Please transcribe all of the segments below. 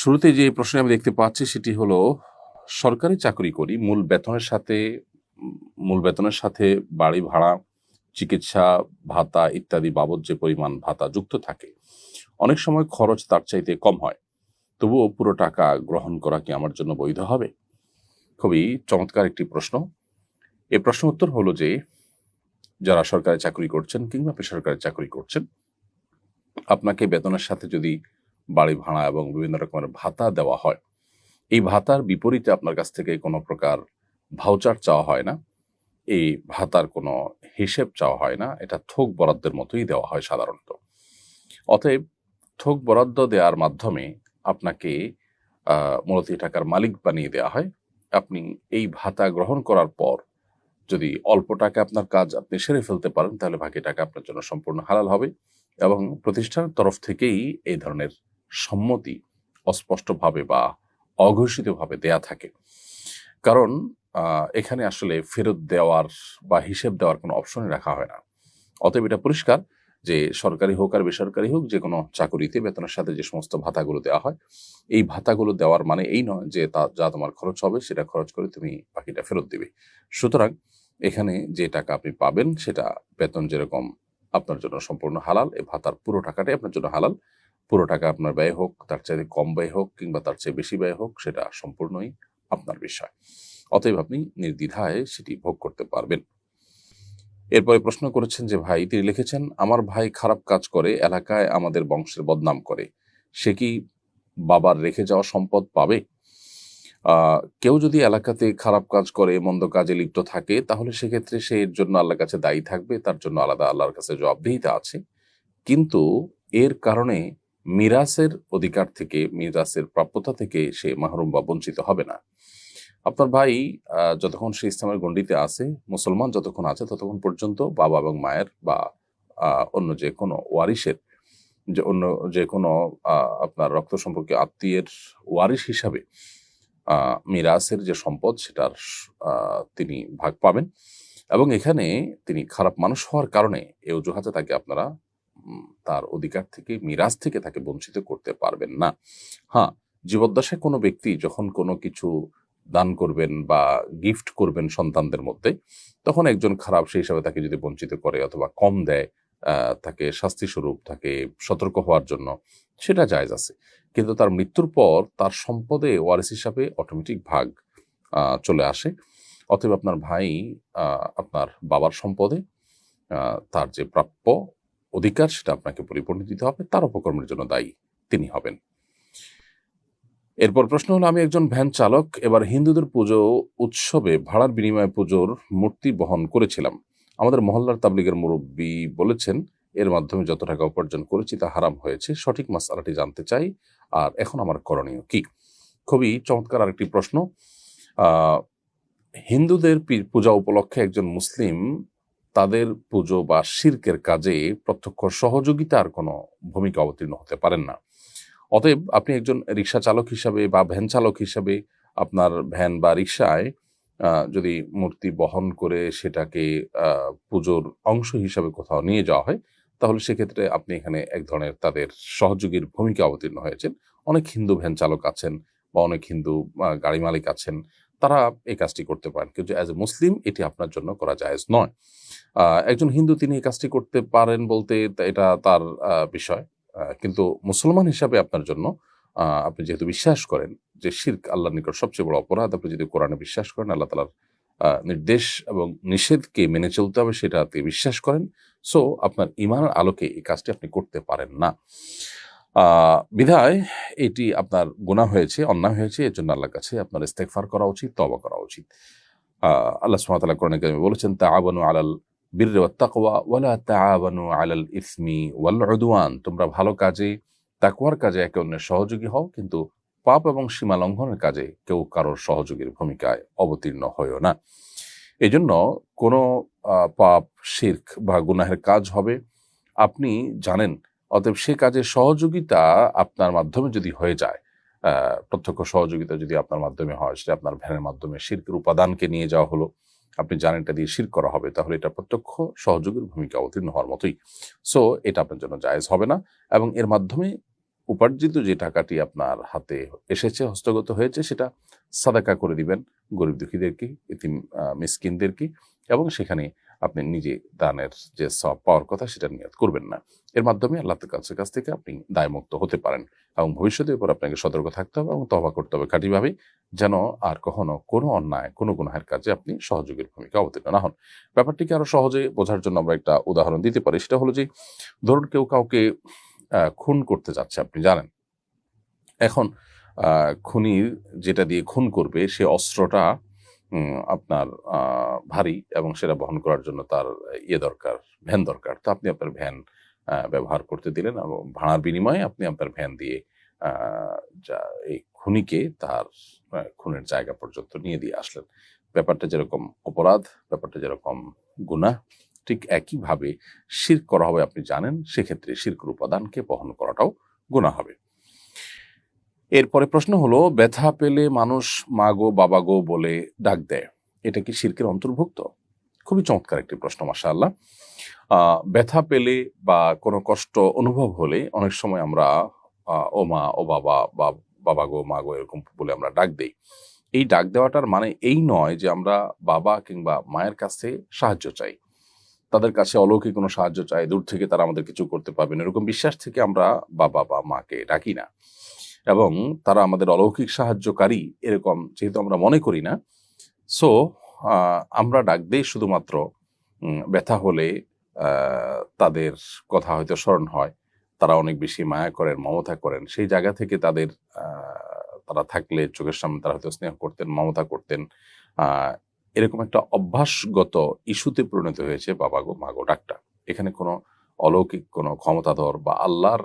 শুরুতে যে প্রশ্ন আমি দেখতে পাচ্ছি সেটি হলো, সরকারি চাকরি করি, মূল বেতনের সাথে বাড়ি ভাড়া, চিকিৎসা ভাতা ইত্যাদি বাবদ যে পরিমাণ ভাতা যুক্ত থাকে, অনেক সময় খরচ তার চাইতে কম হয়। তবুও পুরো টাকা গ্রহণ করা কি আমার জন্য বৈধ হবে? খুবই চমৎকার একটি প্রশ্ন। এই প্রশ্ন উত্তর হলো যে, যারা সরকারি চাকরি করছেন কিংবা বেসরকারি চাকরি করছেন, আপনাকে বেতনের সাথে যদি বাড়ি ভাড়া এবং বিভিন্ন রকমের ভাতা দেওয়া হয়, এই ভাতার বিপরীতে আপনার কাছ থেকে কোনো প্রকার ভাউচার চাওয়া হয় না, এই ভাতার কোনো হিসেব চাওয়া হয় না, এটা থোক বরাদ্দের মতোই দেওয়া হয় সাধারণত। অতএব থোক বরাদ্দ দেওয়ার মাধ্যমে আপনাকে মূলত এই টাকার মালিক বানিয়ে দেওয়া হয়। আপনি এই ভাতা গ্রহণ করার পর যদি অল্প টাকা আপনার কাজ আপনি সেরে ফেলতে পারেন, তাহলে বাকি টাকা আপনার জন্য সম্পূর্ণ হালাল হবে। এবং প্রতিষ্ঠানের তরফ থেকেই এই ধরনের সম্মতি অস্পষ্টভাবে বা অঘোষিতভাবে দেয়া থাকে। কারণ এখানে আসলে ফেরত দেওয়ার বা হিসেব দেওয়ার কোনো অপশনই রাখা হয় না। অতএব এটা পরিষ্কার যে সরকারি হোক আর বেসরকারি হোক, যে কোনো চাকুরিতে বেতনের সাথে যে সমস্ত ভাতাগুলো দেওয়া হয়, এই ভাতাগুলো দেওয়ার মানে এই নয় যে যা তোমার খরচ হবে সেটা খরচ করে তুমি বাকিটা ফেরত দিবে। সুতরাং এখানে যে টাকা আপনি পাবেন সেটা বেতন যেরকম আপনার জন্য সম্পূর্ণ হালাল, এই ভাতার পুরো টাকাটাই আপনার জন্য হালাল। পুরো টাকা আপনার ব্যয় হোক, তার চাইতে কম ব্যয় হোক কিংবা তার চেয়ে বেশি ব্যয় হোক, সেটা সম্পূর্ণই আপনার বিষয়। অতএব আপনি নির্দ্বিধায় সেটি ভোগ করতে পারবেন। এরপরে প্রশ্ন করেছেন যে ভাই, তিনি লিখেছেন, আমার ভাই খারাপ কাজ করে এলাকায় আমাদের বংশের বদনাম করে, সে কি বাবার রেখে যাওয়া সম্পদ পাবে? কেউ যদি এলাকাতে খারাপ কাজ করে, মন্দ কাজে লিপ্ত থাকে, তাহলে সেক্ষেত্রে সে এর জন্য আল্লাহর কাছে দায়ী থাকবে, তার জন্য আলাদা আল্লাহর কাছে জবাবদিহিতা আছে। কিন্তু এর কারণে মিরাসের অধিকার থেকে, মিরাসের প্রাপ্যতা থেকে সে মাহরুম বা বঞ্চিত হবে না। আপনার ভাই যতক্ষণ সে ইসলামের গণ্ডিতে আছে, মুসলমান যতক্ষণ আছে, ততক্ষণ পর্যন্ত বাবা এবং মায়ের বা অন্য যে কোনো ওয়ারিশের, অন্য যে কোনো আপনার রক্ত সম্পর্কীয় আত্মীয়ের ওয়ারিশ হিসাবে মিরাসের যে সম্পদ সেটার তিনি ভাগ পাবেন। এবং এখানে তিনি খারাপ মানুষ হওয়ার কারণে এই অজুহাতে তাকে আপনারা তার অধিকার থেকে, মিরাস থেকে তাকে বঞ্চিত করতে পারবেন না। হ্যাঁ, জীবদ্দশায় কোনো ব্যক্তি যখন কোনো কিছু দান করবেন বা গিফট করবেন সন্তানদের মধ্যে, তখন একজন খারাপ সেই হিসাবে তাকে যদি বঞ্চিত করে অথবা কম দেয়, তাকে শাস্তি স্বরূপ, তাকে সতর্ক হওয়ার জন্য, সেটা জায়েজ আছে। কিন্তু তার মৃত্যুর পর তার সম্পদে ওয়ারিস হিসাবে অটোমেটিক ভাগ চলে আসে। অতএব আপনার ভাই আপনার বাবার সম্পদে তার যে প্রাপ্য অধিকার সেটা আপনাকে পরিপূর্ণ দিতে হবে, তার অপকর্মের জন্য দায়ী তিনি হবেন। এরপর প্রশ্ন হলো, আমি একজন ভ্যান চালক, এবার হিন্দুদের পুজো উৎসবে ভাড়ার বিনিময়ে পুজোর মূর্তি বহন করেছিলাম। আমাদের মহল্লার তাবলিগের মুরব্বী বলেছেন এর মাধ্যমে যত টাকা উপার্জন করেছি তা হারাম হয়েছে। সঠিক মাসআলাটি জানতে চাই, আর এখন আমার করণীয় কি? খুবই চমৎকার আরেকটি প্রশ্ন। হিন্দুদের পূজা উপলক্ষে একজন মুসলিম তাদের পুজো বা শিরকের কাজে প্রত্যক্ষ সহযোগিতার কোনো ভূমিকা অবতীর্ণ হতে পারেন না। অতএব আপনি একজন রিক্সা চালক হিসাবে বা ভ্যান চালক হিসাবে আপনার ভ্যান বা রিক্সায় যদি মূর্তি বহন করে সেটাকে পুজোর অংশ হিসাবে কোথাও নিয়ে যাওয়া হয়, তাহলে সেক্ষেত্রে আপনি এখানে এক ধরনের তাদের সহযোগীর ভূমিকা অবতীর্ণ হয়েছেন। অনেক হিন্দু ভ্যান চালক আছেন বা অনেক হিন্দু গাড়ি মালিক আছেন, তারা এই কাজটি করতে পারেন, কিন্তু অ্যাজ এ মুসলিম এটি আপনার জন্য করা জায়েজ নয়। একজন হিন্দু তিনি এই কাজটি করতে পারেন বলতে এটা তার বিষয়। কিন্তু মুসলমান হিসাবে আপনার জন্য, আপনি যেহেতু বিশ্বাস করেন যে শিরক আল্লাহর নিকট সবচেয়ে বড় অপরাধ, আপনি যদি কোরআনে বিশ্বাস করেন, আল্লাহ তাআলার নির্দেশ এবং নিষেধকে মেনে চলতে হবে সেটাতে বিশ্বাস করেন, সো আপনার ঈমানের আলোকে এই কাজটি আপনি করতে পারেন না। বিধায় এটি আপনার গুনাহ হয়েছে, অন্যায় হয়েছে, এর জন্য আল্লাহর কাছে আপনার ইস্তেগফার করা উচিত, তওবা করা উচিত। আল্লাহ সুবহানাহু ওয়া তাআলা কোরআনে কারিমে বলেছেন, তাআওয়ানু আলাল বিররি ওয়াত তাকওয়া ওয়া লা তাআওয়ানু আলাল ইসমি ওয়াল উদওয়ান। তোমরা ভালো কাজে, তাকওয়ার কাজে একে অন্যের সহযোগী হও, কিন্তু পাপ এবং সীমা লঙ্ঘনের কাজে কেউ কারোর সহযোগীর ভূমিকায় অবতীর্ণ হয়ো না। এজন্য কোনো পাপ, শিরক বা গুনাহের কাজ হবে, আপনি জানেন, অতএব সে কাজের সহযোগিতা আপনার মাধ্যমে যদি হয়ে যায়, প্রত্যক্ষ সহযোগিতা যদি আপনার মাধ্যমে হয়, সেটা আপনার ভ্যানের মাধ্যমে শিরকের উপাদানকে নিয়ে যাওয়া হলো, আপনি জানেন এটা দিয়ে শিরক করা হবে, তাহলে এটা প্রত্যক্ষ সহযোগীর ভূমিকা অবতীর্ণ হওয়ার মতোই। সো এটা আপনার জন্য জায়েজ হবে না, এবং এর মাধ্যমে উপার্জিত যে টাকাটি আপনার হাতে এসেছে, হস্তগত হয়েছে, সেটা সাদাকা করে দিবেন গরিব দুঃখীদেরকে, এতিম মিসকিনদেরকে, এবং সেখানে আপনি নিজে দানের যে সওয়াব পাওয়ার কথা সেটা নিয়ত করবেন না। এর মাধ্যমে আল্লাহর কাছ থেকে আপনি দায়মুক্ত হতে পারেন, এবং ভবিষ্যতের উপর আপনাকে সতর্ক থাকতে হবে এবং তওবা করতে হবে খাঁটিভাবে, যেন আর কখনো কোনো অন্যায়, কোনো গুনাহের কাজে আপনি সহযোগীর ভূমিকা অবতীর্ণ না হন। ব্যাপারটিকে আরো সহজে বোঝার জন্য আমরা একটা উদাহরণ দিতে পারি। সেটা হলো যে, ধরুন কেউ কাউকে খুন করতে যাচ্ছে, আপনি জানেন। এখন খুনির যেটা দিয়ে খুন করবে সে অস্ত্রটা আপনার ভারী, এবং সেটা বহন করার জন্য তার দরকার, ভ্যান দরকার। তো আপনি আপনার ভ্যান ব্যবহার করতে দিলেন, এবং ভাড়ার বিনিময়ে আপনি আপনার ভ্যান দিয়ে আ যা এই খুনিকে তার খুনের জায়গা পর্যন্ত নিয়ে দিয়ে আসলেন। ব্যাপারটা যেরকম অপরাধ, ব্যাপারটা যেরকম গুনাহ, ঠিক একইভাবে শিরক করা হবে আপনি জানেন, সেক্ষেত্রে শিরকের উপাদানকে বহন করাটাও গুনাহ হবে। এরপরে প্রশ্ন হলো, ব্যথা পেলে মানুষ মা গো বাবা গো বলে ডাক দেয়, এটা কি শিরকের অন্তর্ভুক্ত? খুবই চমৎকার একটি প্রশ্ন, মাশাআল্লাহ। ব্যথা পেলে বা কোনো কষ্ট অনুভব হলে অনেক সময় আমরা ও মা ও বাবা বা বাবা গো মা গো এরকম বলে আমরা ডাক দেই। এই ডাক দেওয়াটার মানে এই নয় যে আমরা বাবা কিংবা মায়ের কাছে সাহায্য চাই, তাদের কাছে অলৌকিক কোনো সাহায্য চাই, দূর থেকে তারা আমাদের কিছু করতে পারবেন, এরকম বিশ্বাস থেকে আমরা বাবা বা মাকে ডাকি না। এবং তারা আমাদের অলৌকিক সাহায্যকারী এরকম যেহেতু আমরা মনে করি না, সো আমরা ডাক দেই শুধুমাত্র ব্যথা হলে তাদের কথা হয়তো স্মরণ হয়, তারা অনেক বেশি মায়া করেন, মমতা করেন, সেই জায়গা থেকে তাদের তারা থাকলে চোখের সামনে তারা হয়তো স্নেহ করতেন, মমতা করতেন। এরকম একটা অভ্যাসগত ইস্যুতে পরিণত হয়েছে বাবা গো মা গো ডাকটা। এখানে কোনো অলৌকিক কোনো ক্ষমতাধর বা আল্লাহর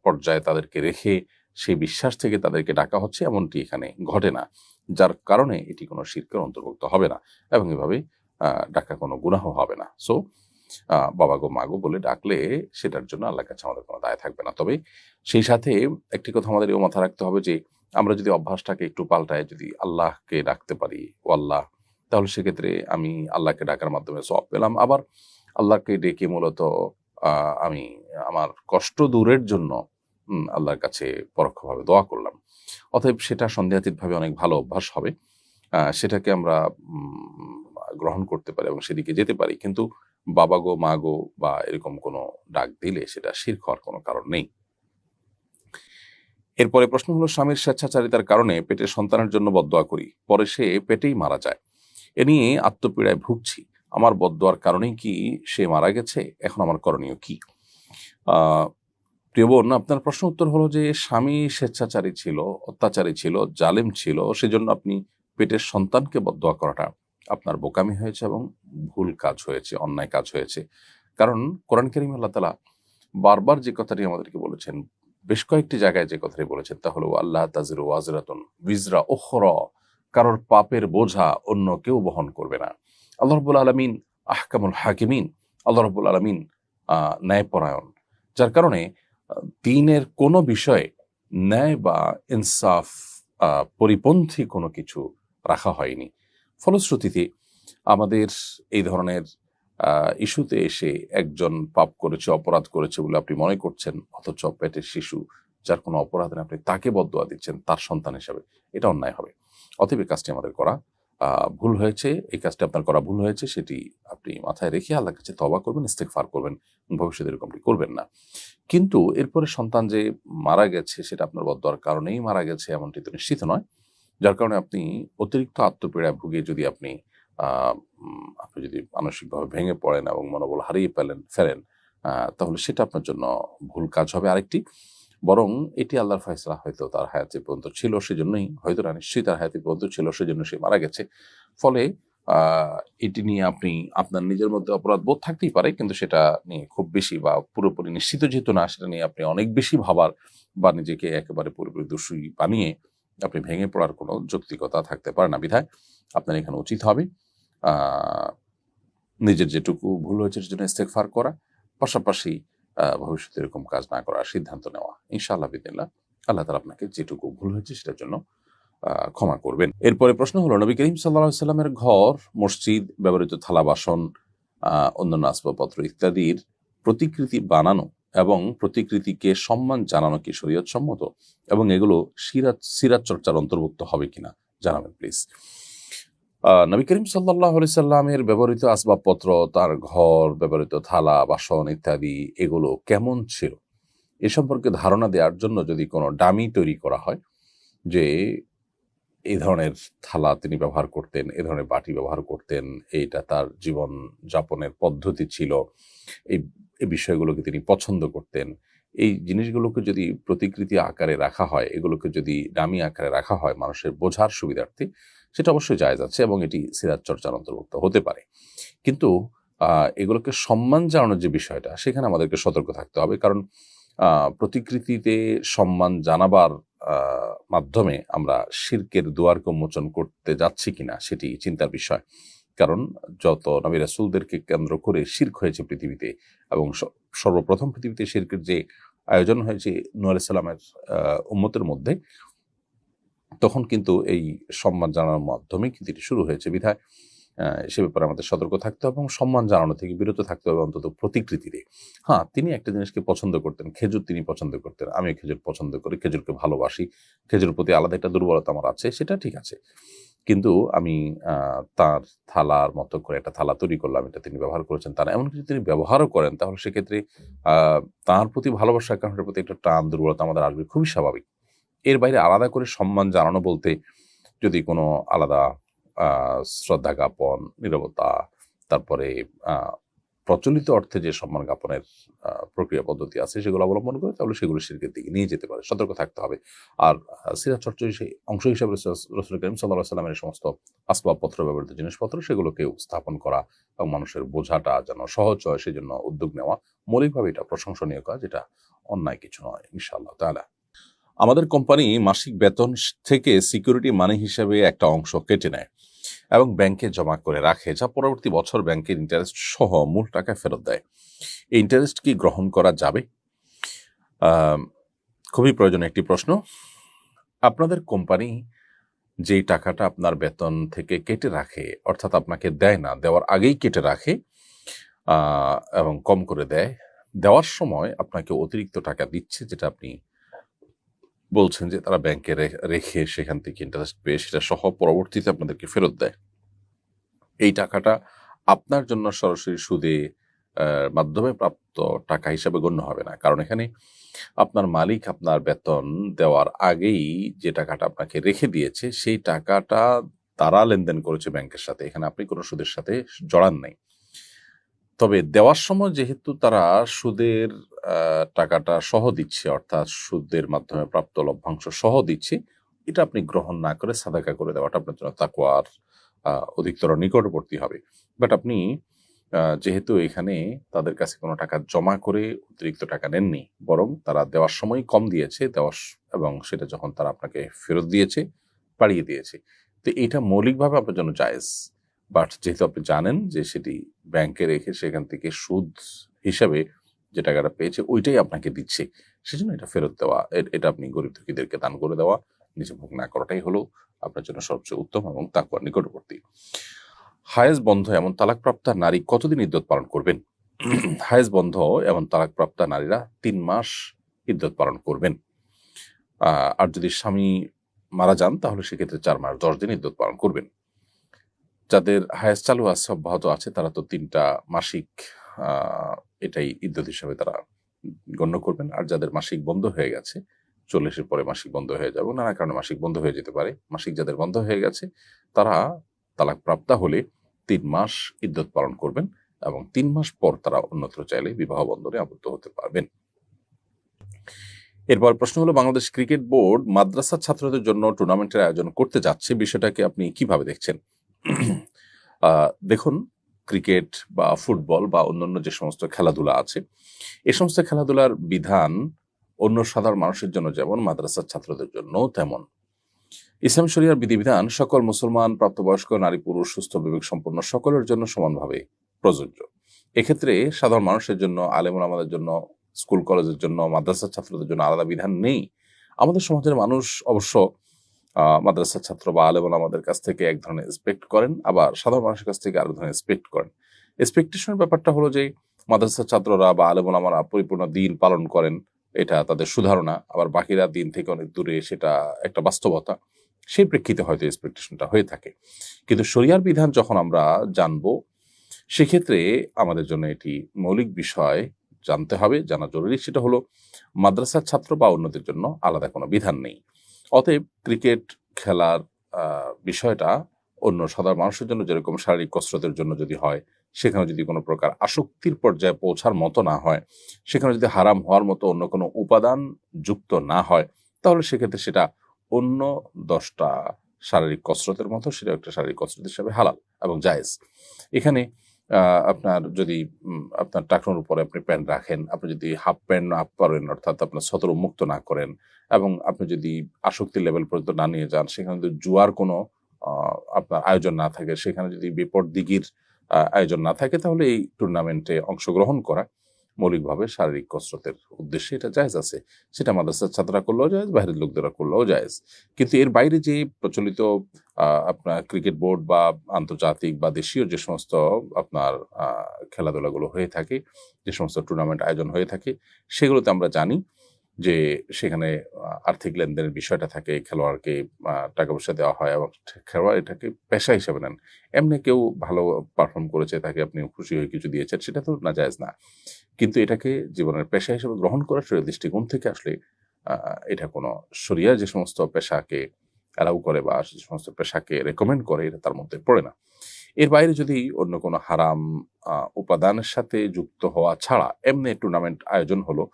পর্যায়ে তাদেরকে রেখে সেই বিশ্বাস থেকে তাদেরকে ডাকা হচ্ছে, এমনটি এখানে ঘটে না, যার কারণে এটি কোনো শিরকের অন্তর্ভুক্ত হবে না, এবং এভাবে ডাকা কোনো গুনাহ হবে না। সো বাবা গো মা গো বলে ডাকলে সেটার জন্য আল্লাহর কাছে আমাদের কোনো দায় থাকবে না। তবে সেই সাথে একটি কথা আমাদের এও মাথায় রাখতে হবে যে, আমরা যদি অভ্যাসটাকে একটু পাল্টায় যদি আল্লাহকে ডাকতে পারি, ও আল্লাহ, তাহলে সেক্ষেত্রে আমি আল্লাহকে ডাকার মাধ্যমে সওয়াব পেলাম। আবার আল্লাহকে ডেকে মূলত আমি আমার কষ্ট দূরের জন্য আল্লাহর কাছে পরোক্ষভাবে দোয়া করলাম। অতএব সেটা সন্দেহাতীতভাবে অনেক ভালো অভ্যাস হবে। সেটাকে আমরা গ্রহণ করতে পারি এবং সেদিকে যেতে পারি। কিন্তু বাবা গো মা গো বা এরকম কোনো ডাক দিলে সেটা শিরক হওয়ার কোনো কারণ নেই। এরপরে প্রশ্ন হলো, স্বামীর স্বেচ্ছাচারিতার কারণে পেটের সন্তানের জন্য বদদোয়া করি, পরে সে পেটেই মারা যায়। এ নিয়ে আত্মপীড়ায় ভুগছি। আমার বদদোয়ার কারণেই কি সে মারা গেছে? এখন আমার করণীয় কি? প্রিয় বোন, আপনার প্রশ্ন উত্তর হলো যে, স্বামী স্বেচ্ছাচারী ছিল, অত্যাচারী ছিল, জালেম ছিল, সেজন্য আপনি পেটের সন্তানকে বদদোয়া করাটা আপনার বোকামি হয়েছে এবং ভুল কাজ হয়েছে, অন্যায় কাজ হয়েছে। কারণ কোরআন কারীমে আল্লাহ তাআলা বারবার যে কথাটি আমাদেরকে বলেছেন, বেশ কয়েকটি জায়গায় যে কথাটি বলেছেন, তা হলো আল্লাহ তাজিরু ওয়াজরাতুন বিজরা উখরা, কারোর পাপের বোঝা অন্য কেউ বহন করবে না। আল্লাহ রাব্বুল আলামিন আহকামুল হাকিমিন, আল্লাহ রাব্বুল আলামিন ন্যায়পরায়ণ, যার কারণে দ্বীনের কোনো বিষয়ে ন্যায় বা ইনসাফ পরিপন্থী কোনো কিছু রাখা হয়নি। ফলশ্রুতিতে আমাদের এই ধরনের ইস্যুতে এসে একজন পাপ করেছে, অপরাধ করেছে বলে আপনি মনে করছেন, অথচ পেটের শিশু যার কোনো অপরাধ নেই, আপনি তাকে বদদোয়া দিচ্ছেন তার সন্তান হিসাবে, এটা অন্যায় হবে। অতএব এই কাজটি আমাদের করা ভুল হয়েছে, এই কাজটি আপনার করা ভুল হয়েছে, সেটি আপনি মাথায় রেখে আল্লাহর কাছে তওবা করবেন, ইস্তেগফার করবেন, ভবিষ্যতে এরকমটি করবেন না। কিন্তু এরপরে সন্তান যে মারা গেছে সেটা আপনার বদদোয়ার কারণেই মারা গেছে এমনটি তো নিশ্চিত নয়। যার কারণে আপনি অতিরিক্ত আত্মপীড়ায় ভুগে যদি আপনি যদি মানসিকভাবে ভেঙে পড়েন এবং মনোবল হারিয়ে ফেলেন, তাহলে সেটা আপনার জন্য ভুল কাজ হবে আরেকটি। বরং এটি আল্লাহর ফয়সালা, হয়তো তার হায়াতে পর্যন্ত ছিল সেজন্যই, হয়তো না নিশ্চয়ই তার হায়াতে পর্যন্ত ছিল সেজন্য সে মারা গেছে। ফলে এটি নিয়ে আপনি আপনার নিজের মধ্যে অপরাধ বোধ থাকতেই পারে, কিন্তু সেটা নিয়ে খুব বেশি বা পুরোপুরি নিশ্চিত যেহেতু না, সেটা নিয়ে আপনি অনেক বেশি ভাবার বা নিজেকে একেবারে পুরোপুরি দোষী বানিয়ে আপনি ভেঙে পড়ার কোনো যৌক্তিকতা থাকতে পারে না। বিধায় আপনার এখানে উচিত হবে নিজের যেটুকু ভুল হয়েছে সেজন্য ইস্তেগফার করা, পাশাপাশি ভবিষ্যতে এরকম কাজ না করার সিদ্ধান্ত নেওয়া। ইনশাআল্লাহ বিদিনিল্লাহ আল্লাহ তাআলা আপনাকে যেটুকু ভুল হয়েছে সেটার জন্য ক্ষমা করবেন। এরপরে প্রশ্ন হলো, নবী করিম সাল্লাল্লাহু আলাইহি সাল্লামের ঘর, মসজিদ, ব্যবহৃত থালা বাসন, অন্যান্য আসবাবপত্র ইত্যাদির প্রতিকৃতি বানানো এবং প্রতিকৃতিকে সম্মান জানানো কি শরীয়ত সম্মত, এবং এগুলো সিরাত চর্চার অন্তর্ভুক্ত হবে কিনা জানাবেন প্লিজ। নবী করিম সাল্লাল্লাহু আলাইহি সাল্লামের ব্যবহৃত আসবাবপত্র, তার ঘর, ব্যবহৃত থালা বাসন ইত্যাদি এগুলো কেমন ছিল এ সম্পর্কে ধারণা দেওয়ার জন্য যদি কোনো ডামি তৈরি করা হয় যে এই ধরনের থালা তিনি ব্যবহার করতেন, এ ধরনের বাটি ব্যবহার করতেন, এইটা তার জীবন যাপনের পদ্ধতি ছিল, এই এই বিষয়গুলোকে তিনি পছন্দ করতেন, এই জিনিসগুলোকে যদি প্রতিকৃতি আকারে রাখা হয়, এগুলোকে যদি ডামি আকারে রাখা হয় মানুষের বোঝার সুবিধার্থে, সেটা অবশ্যই জায়েজ আছে এবং এটি সিরাত চর্চার অন্তর্ভুক্ত হতে পারে। কিন্তু এগুলোকে সম্মান জানানোর যে বিষয়টা, সেখানে আমাদেরকে সতর্ক থাকতে হবে। কারণ প্রতিকৃতিতে সম্মান জানাবার মাধ্যমে আমরা শিরকের দুয়ারকে উন্মোচন করতে যাচ্ছি কিনা সেটি চিন্তার বিষয়। কারণ যত নবী রাসূলদেরকে কেন্দ্র করে শিরক হয়েছে পৃথিবীতে, এবং সর্বপ্রথম পৃথিবীতে শিরকের যে আয়োজন হয়েছে নূহ আলাইহিস সালামের উম্মতের মধ্যে, তখন কিন্তু এই সম্মান জানানোর মাধ্যমে কিন্তু এটি শুরু হয়েছে। বিধায় সে ব্যাপারে আমাদের সতর্ক থাকতে হবে এবং সম্মান জানানো থেকে বিরত থাকতে হবে, অন্তত প্রতিকৃতিতে। হ্যাঁ, তিনি একটা জিনিসকে পছন্দ করতেন, খেজুর তিনি পছন্দ করতেন, আমিও খেজুর পছন্দ করি, খেজুরকে ভালোবাসি, খেজুরের প্রতি আলাদা একটা দুর্বলতা আমার আছে, সেটা ঠিক আছে। কিন্তু আমি তার থালার মতো করে একটা থালা তৈরি করলাম, এটা তিনি ব্যবহার করেছেন, তার এমন কিছু তিনি ব্যবহারও করেন, তাহলে সেক্ষেত্রে তার প্রতি ভালোবাসার কারণে প্রতি একটা টান দুর্বলতা আমাদের আসবে, খুবই স্বাভাবিক। এর বাইরে আলাদা করে সম্মান জানানো বলতে যদি কোনো আলাদা শ্রদ্ধা জ্ঞাপন, নীরবতা, তারপরে প্রচলিত অর্থে যে সম্মান জ্ঞাপনের প্রক্রিয়া পদ্ধতি আছে সেগুলো অবলম্বন করে, তাহলে সেগুলো শিরকের দিকে নিয়ে যেতে পারে, সতর্ক থাকতে হবে। আর সিরাত চর্চার অংশ হিসাবে রাসূল করিম সাল্লাল্লাহু আলাইহি সাল্লামের সমস্ত আসবাবপত্র, ব্যবহৃত জিনিসপত্র, সেগুলোকে স্থাপন করা এবং মানুষের বোঝাটা যেন সহজ হয় সেজন্য উদ্যোগ নেওয়া, মৌলিকভাবে এটা প্রশংসনীয় কাজ, এটা অন্যায় কিছু নয় ইনশাআল্লাহ তাআলা। আমাদের কোম্পানি মাসিক বেতন থেকে সিকিউরিটি মানি হিসেবে একটা অংশ কেটে নেয় এবং ব্যাংকে জমা করে রাখে, যা পরবর্তী বছর ব্যাংকের ইন্টারেস্ট সহ মূল টাকা ফেরত দেয়। এই ইন্টারেস্ট কি গ্রহণ করা যাবে? খুবই প্রয়োজনীয় একটি প্রশ্ন। আপনাদের কোম্পানি যেই টাকাটা আপনার বেতন থেকে কেটে রাখে, অর্থাৎ আপনাকে দেয় না, দেওয়ার আগেই কেটে রাখে এবং কম করে দেয়, দেওয়ার সময় আপনাকে অতিরিক্ত টাকা দিচ্ছে, যেটা আপনি বলছেন যে তারা ব্যাংকে রেখে সেখান থেকে ইন্টারেস্ট পেয়ে সেটা সহ পরবর্তীতে আপনাদেরকে ফেরত দেয়। এই টাকাটা আপনার জন্য সরাসরি সুদে মাধ্যমে প্রাপ্ত টাকা হিসাবে গণ্য হবে না, কারণ এখানে আপনার মালিক আপনার বেতন দেওয়ার আগেই যে টাকাটা আপনাকে রেখে দিয়েছে, সেই টাকাটা তারা লেনদেন করেছে ব্যাংকের সাথে, এখানে আপনি কোনো সুদের সাথে জড়ান নাই। তবে দেওয়ার সময় যেহেতু তারা সুদের টাকাটা সহ দিচ্ছে, অর্থাৎ সুদের মাধ্যমে প্রাপ্ত লভ্যাংশ সহ দিচ্ছে, এটা আপনি গ্রহণ না করে সাদাকা করে দেওয়াটা আপনার জন্য তাকওয়ার অধিকতর নিকটবর্তী হবে। বাট আপনি যেহেতু এখানে তাদের কাছে কোনো টাকা জমা করে অতিরিক্ত টাকা নেননি, বরং তারা দেওয়ার সময় কম দিয়েছে, এবং সেটা যখন তারা আপনাকে ফেরত দিয়েছে বাড়িয়ে দিয়েছে, তো এটা মৌলিকভাবে আপনার জন্য জায়েজ। বাট যেহেতু আপনি জানেন যে সেটি ব্যাংকে রেখে সেখান থেকে সুদ হিসাবে যে টাকাটা পেয়েছে ওইটাই আপনাকে দিচ্ছে, সেজন্য এটা ফেরত দেওয়া, এটা আপনি গরিব দুঃখীদেরকে দান করে দেওয়া, নিজে ভোগ না করাটাই হলো আপনার জন্য সবচেয়ে উত্তম এবং তাকওয়ার নিকটবর্তী। হায়েজ বন্ধ এমন তালাকপ্রাপ্তা নারী কতদিন ইদ্যত পালন করবেন? হায়েজ বন্ধ এমন তালাকপ্রাপ্তা নারীরা 3 মাস ইদ্যত পালন করবেন। আর যদি স্বামী মারা যান তাহলে সেক্ষেত্রে 4 মাস 10 দিন ইদ্যত পালন করবেন। যাদের হায়েজ চালু আছে, অব্যাহত আছে, তারা তো 3টা মাসিক এটাই ইদ্যত হিসাবে তারা গণ্য করবেন। আর যাদের মাসিক বন্ধ হয়ে গেছে, 40-এর পরে মাসিক বন্ধ হয়ে যাবে, নানা কারণে মাসিক বন্ধ হয়ে যেতে পারে, মাসিক যাদের বন্ধ হয়ে গেছে তারা তালাক প্রাপ্তা হলে 3 মাস ইদ্যত পালন করবেন এবং 3 মাস পর তারা অন্যত্র চাইলে বিবাহ বন্ধনে আবদ্ধ হতে পারবেন। এরপর প্রশ্ন হলো, বাংলাদেশ ক্রিকেট বোর্ড মাদ্রাসা ছাত্রদের জন্য টুর্নামেন্টের আয়োজন করতে যাচ্ছে, বিষয়টাকে আপনি কিভাবে দেখছেন? দেখুন, ক্রিকেট বা ফুটবল বা অন্যান্য যে সমস্ত খেলাধুলা আছে, এ সমস্ত খেলাধুলার বিধান অন্য সাধারণ মানুষের জন্য যেমন, মাদ্রাসার ছাত্রদের জন্য তেমন। ইসলাম শরিয়ার বিধিবিধান সকল মুসলমান, প্রাপ্তবয়স্ক, নারী পুরুষ, সুস্থ বিবেক সম্পন্ন সকলের জন্য সমানভাবে প্রযোজ্য। এক্ষেত্রে সাধারণ মানুষের জন্য, আলেম ওলামাদের জন্য, স্কুল কলেজের জন্য, মাদ্রাসার ছাত্রদের জন্য আলাদা বিধান নেই। আমাদের সমাজের মানুষ অবশ্য মাদ্রাসার ছাত্র বা আলেম ওলামাদের কাছ থেকে এক ধরনের এক্সপেক্ট করেন, আবার সাধারণ মানুষের কাছ থেকে আরেক ধরনের এক্সপেক্ট করেন। এক্সপেকটেশনের ব্যাপারটা হলো যে মাদ্রাসার ছাত্ররা বা আলেম ওলামারা পরিপূর্ণ দিন পালন করেন, এটা তাদের সুধারণা, আবার বাকিরা দিন থেকে অনেক দূরে, সেটা একটা বাস্তবতা। সেই প্রেক্ষিতে হয়তো এক্সপেকটেশনটা হয়ে থাকে। কিন্তু শরিয়ার বিধান যখন আমরা জানবো, সেক্ষেত্রে আমাদের জন্য এটি মৌলিক বিষয় জানতে হবে, জানা জরুরি। সেটা হলো মাদ্রাসার ছাত্র বা অন্যদের জন্য আলাদা কোনো বিধান নেই। অতএব ক্রিকেট খেলার বিষয়টা অন্য সাধারণ মানুষের জন্য যেরকম শারীরিক কসরতের জন্য যদি হয়, সেখানে যদি কোনো প্রকার আসক্তির পর্যায়ে পৌঁছার মতো না হয়, সেখানে যদি হারাম হওয়ার মতো অন্য কোনো উপাদান যুক্ত না হয়, তাহলে সেক্ষেত্রে সেটা অন্য 10টা শারীরিক কসরতের মতো, সেটা একটা শারীরিক কসরত হিসাবে হালাল এবং জায়েজ। এখানে আপনার যদি আপনার টাকনোর উপরে আপনি প্যান্ট রাখেন, আপনি যদি হাফ প্যান্ট না পরেন, অর্থাৎ আপনার সতর উন্মুক্ত না করেন, এবং আপনি যদি আসক্তির লেভেল পর্যন্ত না নিয়ে যান, সেখানে যদি জুয়ার কোনো আপনার আয়োজন না থাকে, সেখানে যদি বিপরদিগির আয়োজন না থাকে, তাহলে এই টুর্নামেন্টে অংশগ্রহণ করা মৌলিকভাবে শারীরিক কসরতের উদ্দেশ্যে এটা জায়েজ আছে। সেটা মাদ্রাসার ছাত্ররা করলেও জায়েজ, বাইরের লোকদেরা করলেও জায়েজ। কিন্তু এর বাইরে যে প্রচলিত আপনার ক্রিকেট বোর্ড বা আন্তর্জাতিক বা দেশীয় যে সমস্ত আপনার খেলাধুলাগুলো হয়ে থাকে, যে সমস্ত টুর্নামেন্ট আয়োজন হয়ে থাকে, সেগুলোতে আমরা জানি যে সেখানে আর্থিক লেনদেনের বিষয়টা থাকে, খেলোয়াড়কে টাকা পয়সা দেওয়া হয় এবং খেলোয়াড় এটাকে পেশা হিসেবে নেন। এমনি কেউ ভালো পারফর্ম করেছে, তাকে আপনি খুশি হয়ে কিছু দিয়েছেন, সেটা তো নাজায়েজ না। কিন্তু এটাকে জীবনের পেশা হিসেবে গ্রহণ করা শরীয়তের দৃষ্টিকোণ থেকে আসলে এটা কোনো শরিয়া যে সমস্ত পেশাকে অ্যালাউ করে বা যে সমস্ত পেশাকে রেকমেন্ড করে, এটা তার মধ্যে পড়ে না। এর বাইরে যদি অন্য কোনো হারাম উপাদানের সাথে যুক্ত হওয়া ছাড়া এমনি টুর্নামেন্ট আয়োজন হলো,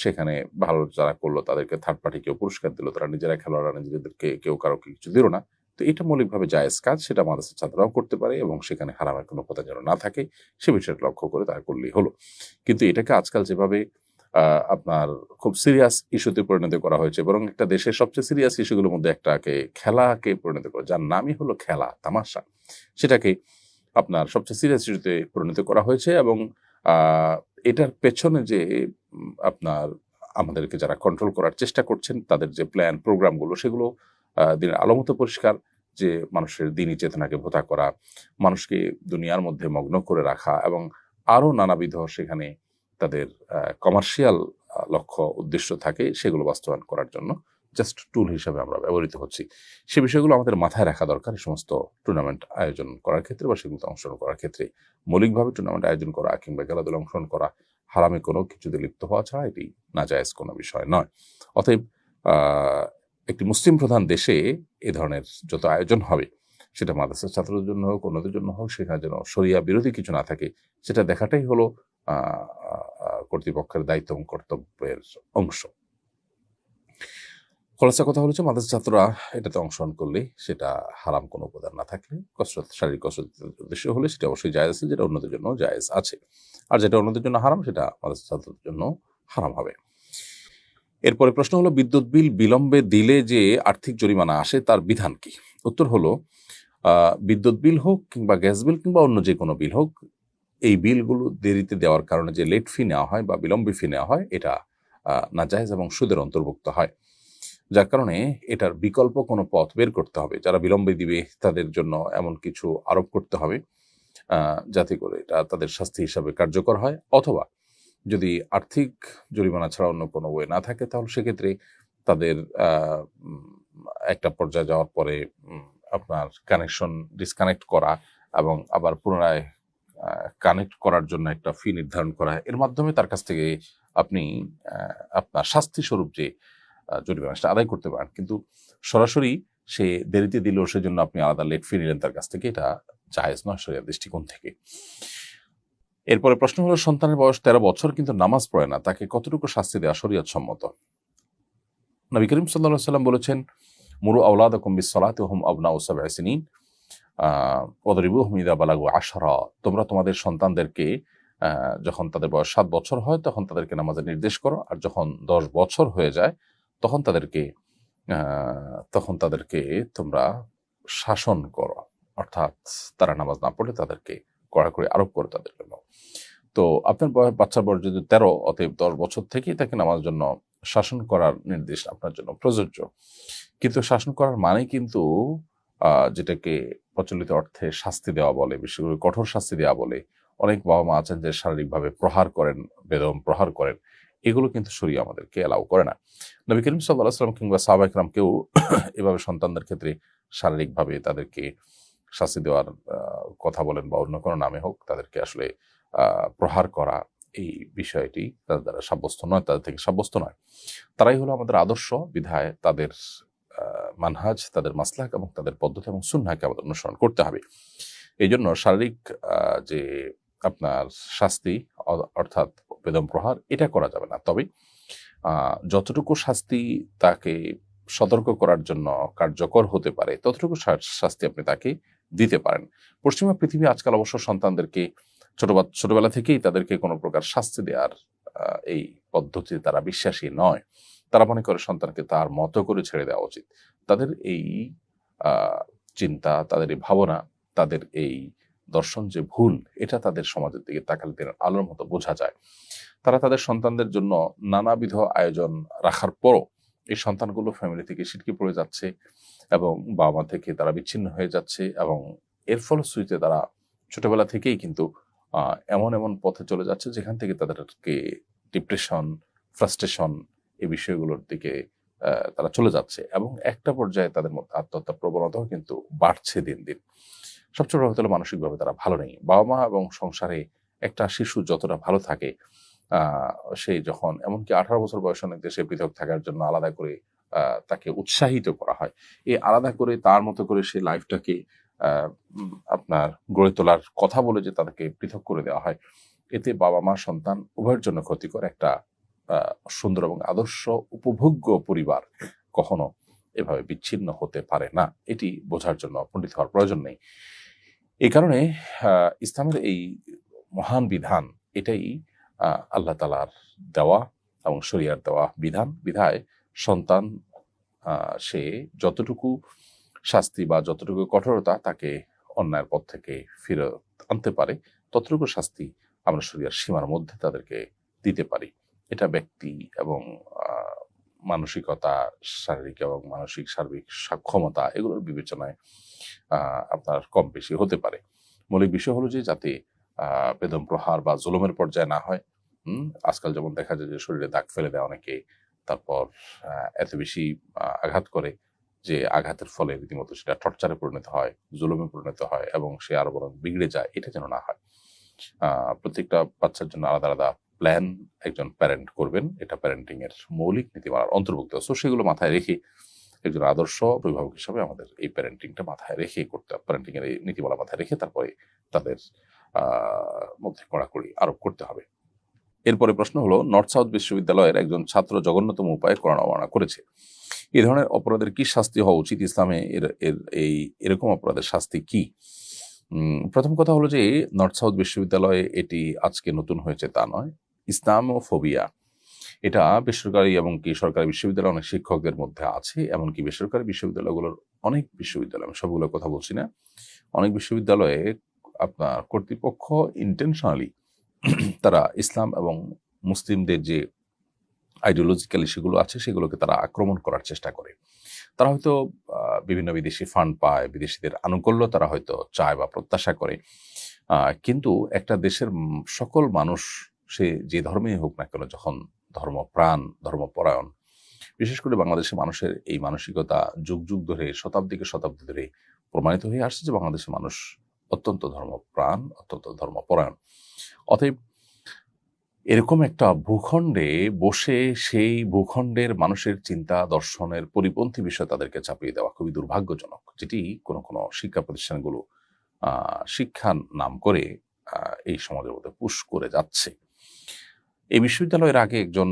সেখানে ভালো যারা করলো তাদেরকে থার্ড পার্টি কেউ পুরস্কার দিল, তারা নিজেরা খেলোয়াড়রা নিজেদেরকে কেউ কারোকে কিছু দিল না, তো এটা মৌলিকভাবে জায়েজ কাজ, সেটা মাদ্রাসার ছাত্ররাও করতে পারে এবং সেখানে হারামের কোনো উপাদান যেন না থাকে সে বিষয়টা লক্ষ্য করে তারা করলেই হলো। কিন্তু এটাকে আজকাল যেভাবে আপনার খুব সিরিয়াস ইস্যুতে পরিণত করা হয়েছে, বরং একটা দেশের সবচেয়ে সিরিয়াস ইস্যুগুলোর মধ্যে একটাকে খেলাকে পরিণত করা, যার নামই হলো খেলা তামাশা, সেটাকে আপনার সবচেয়ে সিরিয়াস ইস্যুতে পরিণত করা হয়েছে। এবং এটার পেছনে যে আপনার আমাদেরকে যারা কন্ট্রোল করার চেষ্টা করছেন, তাদের যে প্ল্যান প্রোগ্রামগুলো, সেগুলো দিনের আলোমতো পরিষ্কার যে মানুষের দিনী চেতনাকে ভোঁতা করা, মানুষকে দুনিয়ার মধ্যে মগ্ন করে রাখা এবং আরও নানাবিধ সেখানে তাদের কমার্শিয়াল লক্ষ্য উদ্দেশ্য থাকে, সেগুলো বাস্তবায়ন করার জন্য জাস্ট টুল হিসাবে আমরা ব্যবহৃত হচ্ছি। সে বিষয়গুলো আমাদের মাথায় রাখা দরকার এই সমস্ত টুর্নামেন্ট আয়োজন করার ক্ষেত্রে বা সেগুলোতে অংশগ্রহণ করার ক্ষেত্রে। মৌলিকভাবে টুর্নামেন্ট আয়োজন করা কিংবা খেলাধুলা অংশগ্রহণ করা হারামে কোনো কিছুতে লিপ্ত হওয়া ছাড়া এটি নাজায়েজ কোনো বিষয় নয়। অতএব একটি মুসলিম প্রধান দেশে এ ধরনের যত আয়োজন হবে, সেটা মাদ্রাসার ছাত্রদের জন্য হোক, অন্যদের জন্য হোক, সেখানে যেন শরিয়া বিরোধী কিছু না থাকে, সেটা দেখাটাই হলো কর্তৃপক্ষের দায়িত্ব এবং কর্তব্যের অংশ। খোলাসা কথা হলো যে মাদ্রাসা ছাত্ররা এটাতে অংশগ্রহণ করলে সেটা হারাম কোনো উপাদান না থাকলে, কসরত শারীরিক কসরতের উদ্দেশ্য হলে সেটা অবশ্যই জায়েজ আছে, যেটা অন্যদের জন্য জায়েজ আছে। আর যেটা অন্যদের জন্য হারাম, সেটা মাদ্রাসা ছাত্রদের জন্য হারাম হবে। এরপরে প্রশ্ন হলো, বিদ্যুৎ বিল বিলম্বে দিলে যে আর্থিক জরিমানা আসে তার বিধান কি? উত্তর হলো, বিদ্যুৎ বিল হোক কিংবা গ্যাস বিল কিংবা অন্য যে কোনো বিল হোক, এই বিলগুলো দেরিতে দেওয়ার কারণে যে লেট ফি নেওয়া হয় বা বিলম্বে ফি নেওয়া হয়, এটা নাজায়েজ এবং সুদের অন্তর্ভুক্ত হয়। যার কারণে এটার বিকল্প কোনো পথ বের করতে হবে। যারা বিলম্বে দিবে তাদের জন্য এমন কিছু আরোপ করতে হবে যাতে করে এটা তাদের শাস্তি হিসাবে কার্যকর হয়, অথবা যদি আর্থিক জরিমানা ছাড়া অন্য কোনো ওয়ে না থাকে, তাহলে সেক্ষেত্রে তাদের একটা পর্যায়ে যাওয়ার পরে আপনার কানেকশন ডিসকানেক্ট করা এবং আবার পুনরায় কানেক্ট করার জন্য একটা ফি নির্ধারণ করা, এর মাধ্যমে তার কাছ থেকে আপনি আপনার শাস্তি স্বরূপ যে জরিমানাটা আদায় করতে পারেন। কিন্তু সরাসরি সে দেরিতে দিলেও সেজন্য আপনি আলাদা লেট ফি নিলেন তার কাছ থেকে, এটা জায়েজ নয় শরিয়ার দৃষ্টিকোণ থেকে। এরপরে প্রশ্ন হলো, সন্তানের বয়স 13 বছর কিন্তু নামাজ পড়ে না, তাকে কতটুকু শাস্তি দেওয়া শরিয়ত সম্মত? নবী করিম সাল্লাল্লাহু আলাইহি ওয়াসাল্লাম বলেছেন, মুরু আওলাদাকুম বিস-সালাতি ওয়া হুম আবনাউ 7 সিনিন ওয়াদরিবুহুম ইযা বালাগু 10। তোমরা তোমাদের সন্তানদেরকে যখন তাদের বয়স 7 বছর হয় তখন তাদেরকে নামাজের নির্দেশ করো, আর যখন 10 বছর হয়ে যায় তখন তাদেরকে তোমরা শাসন করো, অর্থাৎ তারা নামাজ না পড়লে তাদেরকে কড়াকড়ি আরোপ করো তাদের জন্য। তো আপনার বাচ্চার বয়স যদি 13, অতএব 10 বছর থেকেই তাকে নামাজের জন্য শাসন করার নির্দেশ আপনার জন্য প্রযোজ্য। কিন্তু শাসন করার মানে কিন্তু যেটাকে প্রচলিত অর্থে শাস্তি দেওয়া বলে, বিশেষ করে কঠোর শাস্তি দেওয়া বলে, অনেক বাবা মা আছেন যে শারীরিকভাবে প্রহার করেন, বেদম প্রহার করেন, এগুলো কিন্তু শরীয়ত আমাদেরকে অ্যালাউ করে না। নবী করিম সাল্লাল্লাহু আলাইহি ওয়াসাল্লাম কিংবা সাহাবা ইকরামকেও এভাবে সন্তানদের ক্ষেত্রে শারীরিকভাবে তাদেরকে শাস্তি দেওয়ার কথা বলেন বা অন্য কোনো নামে হোক, তাদেরকে আসলে প্রহার করা, এই বিষয়টি তাদের দ্বারা সাব্যস্ত নয়, তাদের থেকে সাব্যস্ত নয়। তারাই হলো আমাদের আদর্শ, বিধায় তাদের মানহাজ, তাদের মাসলাক এবং তাদের পদ্ধতি এবং সুন্নাহকে আমাদের অনুসরণ করতে হবে। এই জন্য শারীরিক যে আপনার শাস্তি অর্থাৎ বেদম প্রহার, এটা করা যাবে না। তবে যতটুকু শাস্তি তাকে সতর্ক করার জন্য কার্যকর হতে পারে, ততটুকু শাস্তি আপনি তাকে দিতে পারেন। পশ্চিমা পৃথিবী আজকাল অবশ্য সন্তানদেরকে ছোটবেলা থেকেই তাদেরকে কোনো প্রকার শাস্তি দেওয়ার এই পদ্ধতি তারা বিশ্বাসী নয়। তারা মনে করে সন্তানকে তার মতো করে ছেড়ে দেওয়া উচিত। তাদের এই চিন্তা, তাদের এই ভাবনা, তাদের এই দর্শন যে ভুল, এটা তাদের সমাজের দিকে তাকালে দিনের আলোর মতো বোঝা যায়। তারা তাদের সন্তানদের জন্য নানাবিধ আয়োজন রাখার পরও এই সন্তানগুলো ফ্যামিলি থেকে ছিটকে পড়ে যাচ্ছে এবং বাবা মা থেকে তারা বিচ্ছিন্ন হয়ে যাচ্ছে, এবং এর ফলশ্রুতিতে তারা ছোটবেলা থেকেই কিন্তু এমন এমন পথে চলে যাচ্ছে যেখান থেকে তাদেরকে ডিপ্রেশন, ফ্রাস্ট্রেশন, এই বিষয়গুলোর দিকে তারা চলে যাচ্ছে, এবং একটা পর্যায়ে তাদের মধ্যে আত্মহত্যার প্রবণতাও কিন্তু বাড়ছে দিন দিন। সবচেয়ে বড় কথা হলো মানসিকভাবে তারা ভালো নেই। বাবা মা এবং সংসারে একটা শিশু যতটা ভালো থাকে, সে যখন এমনকি 18 বছর বয়স অনেক দেশে পৃথক থাকার জন্য আলাদা করে তাকে উৎসাহিত করা হয়, এই আলাদা করে তার মতো করে সে লাইফটাকে আপনার গড়ে তোলার কথা বলে যে তাদেরকে পৃথক করে দেওয়া হয়, এতে বাবা মা সন্তান উভয়ের জন্য ক্ষতিকর। একটা সুন্দর এবং আদর্শ উপভোগ্য পরিবার কখনো এভাবে বিচ্ছিন্ন হতে পারে না। এটি বোঝার জন্য পণ্ডিত হওয়ার প্রয়োজন নেই। এই কারণে ইসলামের এই মহান বিধান, এটাই আল্লাহ তাআলার দেওয়া এবং শরিয়ার দেওয়া বিধান। বিধায় সন্তান সে যতটুকু শাস্তি বা যতটুকু কঠোরতা তাকে অন্যায়ের পথ থেকে ফিরত আনতে পারে, ততটুকু শাস্তি আমরা শরিয়ার সীমার মধ্যে তাদেরকে দিতে পারি। এটা ব্যক্তি এবং মানসিকতা, শারীরিক এবং মানসিক সার্বিক সক্ষমতা, এগুলোর বিবেচনায় আপনার কম বেশি হতে পারে। মৌলিক বিষয় হলো যে যাতে বেদম প্রহার বা জুলুমের পর্যায়ে না হয়। আজকাল যেমন দেখা যায় যে শরীরে দাগ ফেলে দেয় অনেকে, তারপর এত বেশি আঘাত করে যে আঘাতের ফলে রীতিমতো সেটা টর্চারে পরিণত হয়, জুলুমে পরিণত হয়, এবং সে আরো বরং বিগড়ে যায়। এটা যেন না হয়। প্রত্যেকটা বাচ্চার জন্য আলাদা আলাদা প্ল্যান একজন প্যারেন্ট করবেন, এটা প্যারেন্টিং এর মৌলিক নীতিমালার অন্তর্ভুক্ত। সো সেগুলো মাথায় রেখে একজন আদর্শ অভিভাবক হিসাবে আমাদের এই প্যারেন্টিংটা মাথায় রেখে করতে হবে। প্যারেন্টিং এর এই নীতিমালা মাথায় রেখে তারপরে তাদের মধ্যে কড়াকড়ি আরোপ করতে হবে। এরপরে প্রশ্ন হলো, নর্থ সাউথ বিশ্ববিদ্যালয়ের একজন ছাত্র জঘন্যতম উপায়ে কোরআন অবমাননা করেছে। এই ধরনের অপরাধের কি শাস্তি হওয়া উচিত? ইসলামে এরকম অপরাধের শাস্তি কি? প্রথম কথা হলো যে নর্থ সাউথ বিশ্ববিদ্যালয়ে এটি আজকে নতুন হয়েছে তা নয়। ইসলামোফোবিয়া এটা বেসরকারি এবং কি সরকারি বিশ্ববিদ্যালয় অনেক শিক্ষকদের মধ্যে আছে, এমনকি বেসরকারি বিশ্ববিদ্যালয়গুলোর অনেক বিশ্ববিদ্যালয়, আমি সবগুলোর কথা বলছি না, অনেক বিশ্ববিদ্যালয়ে আপনার কর্তৃপক্ষ ইন্টেনশনালি তারা ইসলাম এবং মুসলিমদের যে আইডিওলজিক্যাল ইস্যুগুলো আছে সেগুলোকে তারা আক্রমণ করার চেষ্টা করে। তারা হয়তো বিভিন্ন বিদেশি ফান্ড পায়, বিদেশিদের আনুকূল্য তারা হয়তো চায় বা প্রত্যাশা করে, কিন্তু একটা দেশের সকল মানুষ, সে যে ধর্মেই হোক না কেন, যখন ধর্মপ্রাণ, ধর্মপরায়ণ, বিশেষ করে বাংলাদেশের মানুষের এই মানসিকতা যুগ যুগ ধরে, শতাব্দীকে শতাব্দী ধরে প্রমাণিত হয়ে আসছে যে বাংলাদেশের মানুষ অত্যন্ত ধর্মপ্রাণ, অত্যন্ত ধর্মপরায়ণ। অতএব এরকম একটা ভূখণ্ডে বসে সেই ভূখণ্ডের মানুষের চিন্তা দর্শনের পরিপন্থী বিষয় তাদেরকে চাপিয়ে দেওয়া খুবই দুর্ভাগ্যজনক, যেটি কোনো কোনো শিক্ষা প্রতিষ্ঠানগুলো শিক্ষার নাম করে এই সমাজের মধ্যে পুশ করে যাচ্ছে। এই বিশ্ববিদ্যালয়ের আগে একজন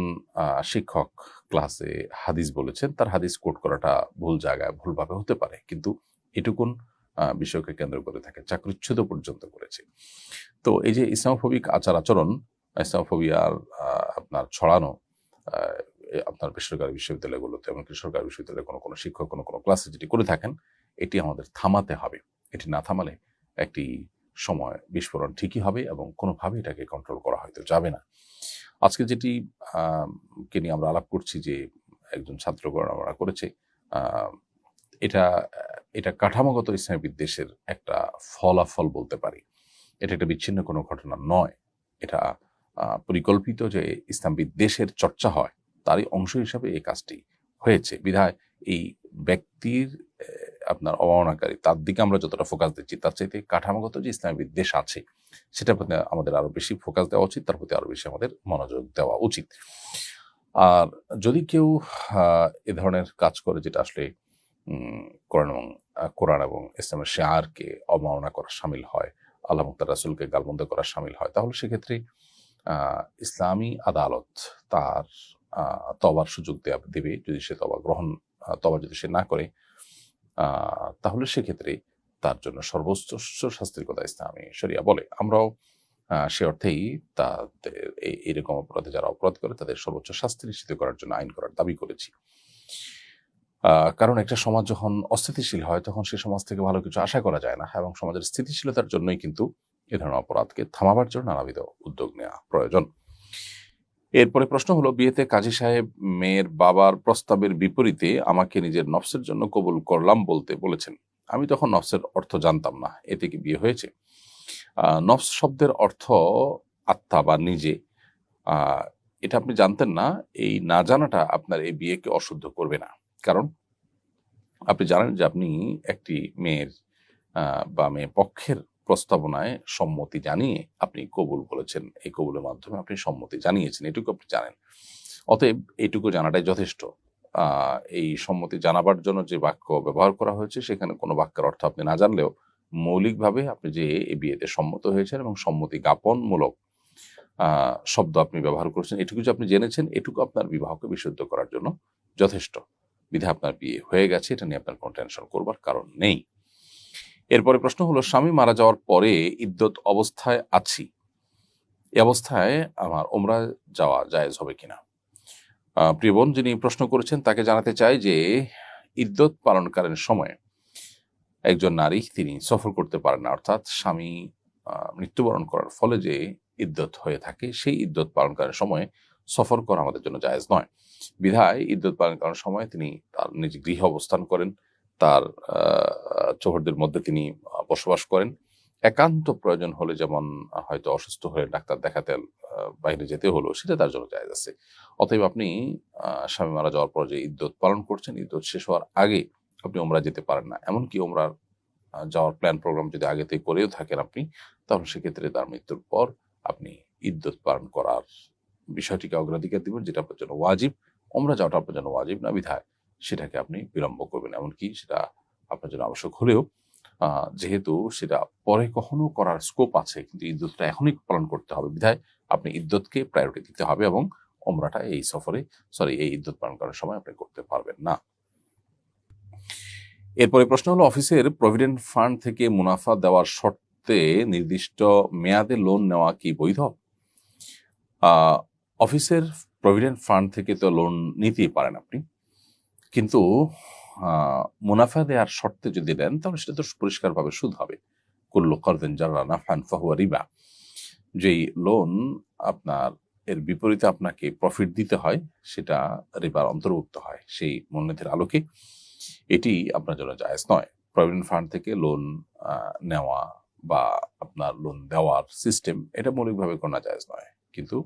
শিক্ষক ক্লাসে হাদিস বলেছেন, তার হাদিস কোট করাটা ভুল জায়গায় ভুলভাবে হতে পারে, কিন্তু এটুকুন বিষয়কে কেন্দ্র করে তাকে চাকরিচ্যুত পর্যন্ত করেছে। তো এই যে ইসলামোফোবিক আচার আচরণ, ইসলামোফোবিয়ার আপনার ছড়ানো আপনার বেসরকারি বিশ্ববিদ্যালয়গুলোতে, এমনকি সরকারি বিশ্ববিদ্যালয়ে কোনো কোনো শিক্ষক কোনো কোনো ক্লাসে যেটি করে থাকেন, এটি আমাদের থামাতে হবে। এটি না থামালে একটি সময় বিস্ফোরণ ঠিকই হবে এবং কোনোভাবে এটাকে কন্ট্রোল করা হয়তো যাবে না। আজকে যেটি কে নিয়ে আমরা আলাপ করছি যে একজন ছাত্র কোরআন করেছে, এটা এটা কাঠামোগত ইসলামী বিদ্বেষের একটা ফলাফল বলতে পারি। এটা একটা বিচ্ছিন্ন কোনো ঘটনা নয়। এটা পরিকল্পিত যে ইসলাম বিদ্বেষের চর্চা হয় তারই অংশ হিসাবে এই কাজটি হয়েছে। বিধায় এই ব্যক্তির আপনার অবমাননাকারী তার দিকে আমরা যতটা ফোকাস দিচ্ছি তার চাইতে কাঠামোগত যে ইসলাম বিদ্বেষ আছে সেটার প্রতি আমাদের আরো বেশি ফোকাস দেওয়া উচিত, তার প্রতি আরো বেশি আমাদের মনোযোগ দেওয়া উচিত। আর যদি কেউ এ ধরনের কাজ করে যেটা আসলে কোরআন এবং ইসলামের শেয়ারকে অবমাননা করা শামিল হয়, আল্লাহ মুক্তার রাসূলকে গালমন্দ করা শামিল হয়, তাহলে সেক্ষেত্রে ইসলামী আদালত তার তওবার সুযোগ দেবে। যদি সে তওবা যদি সে না করে তাহলে সেক্ষেত্রে তার জন্য সর্বোচ্চ শাস্তির কথা ইসলামী শরিয়া বলে। আমরাও সে অর্থেই তাদের এইরকম অপরাধে যারা অপরাধ করে তাদের সর্বোচ্চ শাস্তি নিশ্চিত করার জন্য আইন করার দাবি করেছি। কারণ একটা সমাজ যখন অস্থিতিশীল হয় তখন সে সমাজ থেকে ভালো কিছু আশা করা যায় না, এবং সমাজের স্থিতিশীলতার জন্যই কিন্তু এ ধরনের অপরাধকে থামাবার জন্য নানাবিধ উদ্যোগ নেওয়া প্রয়োজন। এরপরে প্রশ্ন হলো, বিয়েতে কাজী সাহেব মেয়ের বাবার প্রস্তাবের বিপরীতে আমাকে নিজের নফসের জন্য কবুল করলাম বলতে বলেছেন। আমি তখন নফসের অর্থ জানতাম না, এতে কি বিয়ে হয়েছে? নফস শব্দের অর্থ আত্মা বা নিজে। এটা আপনি জানতেন না, এই না জানাটা আপনার এই বিয়েকে অশুদ্ধ করবে না। কারণ আপনি জানেন যে আপনি একটি মেয়ের বা মেয়ে পক্ষের প্রস্তাবনায় সম্মতি জানিয়ে আপনি কবুল বলেছেন, এই কবুলের মাধ্যমে আপনি সম্মতি জানিয়েছেন, এটুকু আপনি জানেন। অতএব এইটুকু জানাটাই যথেষ্ট। এই সম্মতি জানাবার জন্য যে বাক্য ব্যবহার করা হয়েছে সেখানে কোনো বাক্যের অর্থ আপনি না জানলেও মৌলিকভাবে আপনি যে এই বিয়েতে সম্মত হয়েছেন এবং সম্মতি জ্ঞাপনমূলক শব্দ আপনি ব্যবহার করেছেন, এটুকু যে আপনি জেনেছেন, এটুকু আপনার বিবাহকে বিশুদ্ধ করার জন্য যথেষ্ট। বিধায় আপনার বিয়ে হয়ে গেছে, এটা নিয়ে আপনার কোনো টেনশন করবার কারণ নেই। এরপরে প্রশ্ন হলো, স্বামী মারা যাওয়ার পরে ইদ্যত অবস্থায় আছি, এই অবস্থায় আমার ওমরা যাওয়া জায়েজ হবে কিনা? প্রিয় বোন, যিনি প্রশ্ন করেছেন তাকে জানাতে চাই যে ইদ্যত পালনকালীন সময়ে একজন নারী তিনি সফর করতে পারেন না, অর্থাৎ স্বামী মৃত্যুবরণ করার ফলে যে ইদ্যত হয়ে থাকে সেই ইদ্যত পালনকালীন সময়ে সফর করা আমাদের জন্য জায়েজ নয়। বিধায় ইদ্যত পালনকালীন সময়ে তিনি তার নিজ গৃহে অবস্থান করেন, তার চৌহদ্দির মধ্যে তিনি বসবাস করেন। একান্ত প্রয়োজন হলে, যেমন হয়তো অসুস্থ হয়ে ডাক্তার দেখাতে বাইরে যেতে হলো, সেটা তার জন্য জায়েজ আছে। অতএব আপনি স্বামী মারা যাওয়ার পর যে ইদ্যত পালন করছেন, ইদ্যত শেষ হওয়ার আগে আপনি ওমরা যেতে পারেন না। এমনকি ওমরার যাওয়ার প্ল্যান প্রোগ্রাম যদি আগে থেকে করেও থাকেন আপনি, তাহলে সেক্ষেত্রে তার মৃত্যুর পর আপনি ইদ্যত পালন করার বিষয়টিকে অগ্রাধিকার দিবেন, যেটা আপনার জন্য ওয়াজিব। ওমরা যাওয়াটা আপনার জন্য ওয়াজিব না, বিধায় সেটাকে আপনি বিলম্ব করবেন। এমনকি সেটা আপনার জন্য আবশ্যক হলেও যেহেতু সেটা পরে কখনো করার স্কোপ আছে, কিন্তু ইদ্যতটা এখনই পালন করতে হবে, বিধায় আপনি ইদ্যতকে প্রায়োরিটি দিতে হবে এবং ওমরাটা এই ইদ্যত পালন করার সময় আপনি করতে পারবেন না। এরপরে প্রশ্ন হলো, অফিসের প্রভিডেন্ট ফান্ড থেকে মুনাফা দেওয়ার শর্তে নির্দিষ্ট মেয়াদে লোন নেওয়া কি বৈধ? অফিসের প্রভিডেন্ট ফান্ড থেকে তো লোন নিতেই পারেন আপনি, কিন্তু মুনাফা দেওয়ার শর্তে যদি দেন তাহলে সেটা তো পরিষ্কারভাবে সুদ হবে। কুল্লু কারদিন জাররা নাফআন ফাহুয়া রিবা। যেই লোন আপনার এর বিপরীতে আপনাকে প্রফিট দিতে হয় সেটা রিবার অন্তর্ভুক্ত হয়। সেই মূলনীতির আলোকে এটি আপনার জন্য জায়েজ নয়। প্রভিডেন্ট ফান্ড থেকে লোন নেওয়া বা আপনার লোন দেওয়ার সিস্টেম, এটা মৌলিকভাবে কোনো জায়েজ নয়, কিন্তু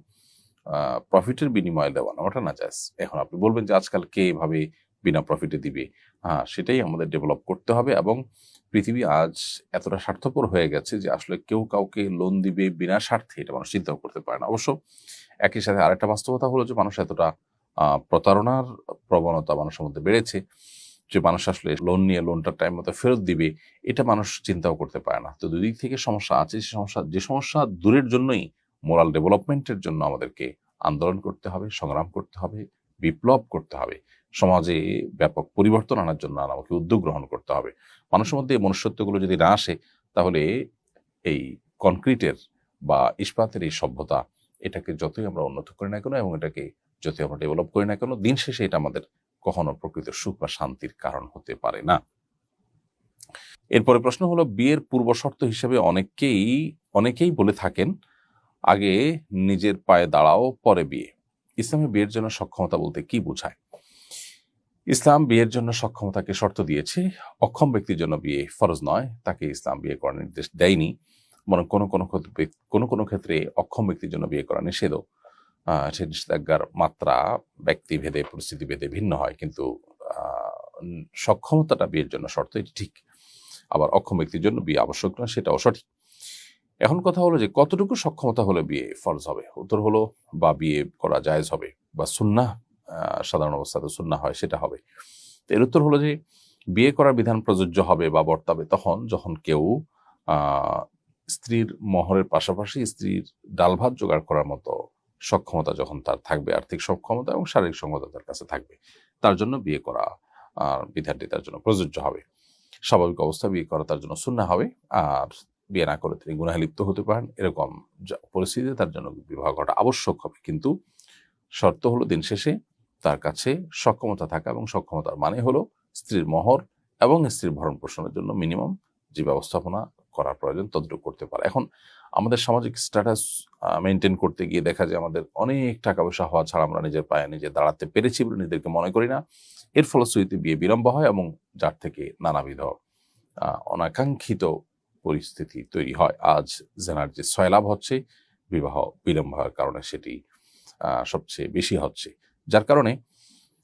প্রফিটের বিনিময়ে দেওয়া নেওয়াটা না জায়েজ। এখন আপনি বলবেন যে আজকাল কে এভাবে বিনা প্রফিটে দিবে? সেটাই আমাদের ডেভেলপ করতে হবে। এবং পৃথিবী আজ এতটা স্বার্থপর হয়ে গেছে যে আসলে কেউ কাউকে লোন দিবে বিনা স্বার্থে, এটা মানুষ চিন্তাও করতে পারে না। অবশ্য একই সাথে আরেকটা বাস্তবতা হলো যে মানুষ এতটা প্রতারণার প্রবণতা মানুষের মধ্যে বেড়েছে যে মানুষ আসলে লোন নিয়ে লোনটা টাইম মতো ফেরত দিবে, এটা মানুষ চিন্তাও করতে পারে না। তো দুই দিক থেকে সমস্যা আছে। যে সমস্যা দূরের জন্যই মোরাল ডেভেলপমেন্টের জন্য আমাদেরকে আন্দোলন করতে হবে, সংগ্রাম করতে হবে, বিপ্লব করতে হবে, সমাজে ব্যাপক পরিবর্তন আনার জন্য আমাকে উদ্যোগ গ্রহণ করতে হবে। মানুষের মধ্যে এই মনুষ্যত্বগুলো যদি না আসে, তাহলে এই কনক্রিটের বা ইস্পাতের এই সভ্যতা, এটাকে যতই আমরা উন্নত করি না কেন এবং এটাকে যতই আমরা ডেভেলপ করি না কেন, দিন শেষে এটা আমাদের কখনো প্রকৃত সুখ বা শান্তির কারণ হতে পারে না। এরপরে প্রশ্ন হলো, বিয়ের পূর্ব শর্ত হিসেবে অনেকেই বলে থাকেন আগে নিজের পায়ে দাঁড়াও পরে বিয়ে। ইসলামে বিয়ের জন্য সক্ষমতা বলতে কি বোঝায়? ইসলাম বিয়ের জন্য সক্ষমতাকে শর্ত দিয়েছে। অক্ষম ব্যক্তির জন্য বিয়ে ফরজ নয়, তাকে ইসলাম বিয়ে করার নির্দেশ দেয়নি। বরং কোনো কোনো ক্ষেত্রে অক্ষম ব্যক্তির জন্য বিয়ে করা নিষেধও। সেই নিষেধাজ্ঞার মাত্রা ব্যক্তিভেদে পরিস্থিতিভেদে ভিন্ন হয়, কিন্তু সক্ষমতাটা বিয়ের জন্য শর্ত, এটি ঠিক। আবার অক্ষম ব্যক্তির জন্য বিয়ে আবশ্যক না, সেটাও সঠিক। এখন কথা হলো যে কতটুকু সক্ষমতা হলে বিয়ে ফরজ হবে। উত্তর হলো বা বিয়ে করা জায়েজ হবে বা সুন্নাহ, সাধারণ অবস্থাতে সুন্নাহ হয়, সেটা হবে। তো এর উত্তর হলো যে বিয়ে করার বিধান প্রযোজ্য হবে বা বর্তাবে তখন যখন কেউ স্ত্রীর মহরের পাশাপাশি স্ত্রীর ডাল ভাত জোগাড় করার মতো সক্ষমতা যখন তার থাকবে, আর্থিক সক্ষমতা এবং শারীরিক সক্ষমতা তার কাছে থাকবে, তার জন্য বিয়ে করা বিধানটি তার জন্য প্রযোজ্য হবে। স্বাভাবিক অবস্থা বিয়ে করা তার জন্য সুন্নাহ হবে, আর বিয়ে না করে তিনি গুনাহে লিপ্ত হতে পারেন, এরকম পরিস্থিতিতে তার জন্য বিবাহ করাটা আবশ্যক হবে। কিন্তু শর্ত হলো দিন শেষে তার কাছে সক্ষমতা থাকা, এবং সক্ষমতার মানে হলো স্ত্রীর মহর এবং স্ত্রীর ভরণ পোষণের জন্য মিনিমাম যে ব্যবস্থাপনা করার প্রয়োজন ততটুকু করতে পারে। এখন আমাদের সামাজিক স্ট্যাটাস মেনটেন করতে গিয়ে দেখা যায় আমাদের অনেক টাকা পয়সা হওয়া ছাড়া আমরা নিজের পায়ে নিজে দাঁড়াতে পেরেছি বলে নিজেদেরকে মনে করি না। এর ফলশ্রুতিতে বিয়ে বিলম্ব হয় এবং যার থেকে নানাবিধ অনাকাঙ্ক্ষিত পরিস্থিতি তৈরি হয়। আজ জেনার যে সয়লাভ হচ্ছে বিবাহ বিলম্ব হওয়ার কারণে, সেটি সবচেয়ে বেশি হচ্ছে। যার কারণে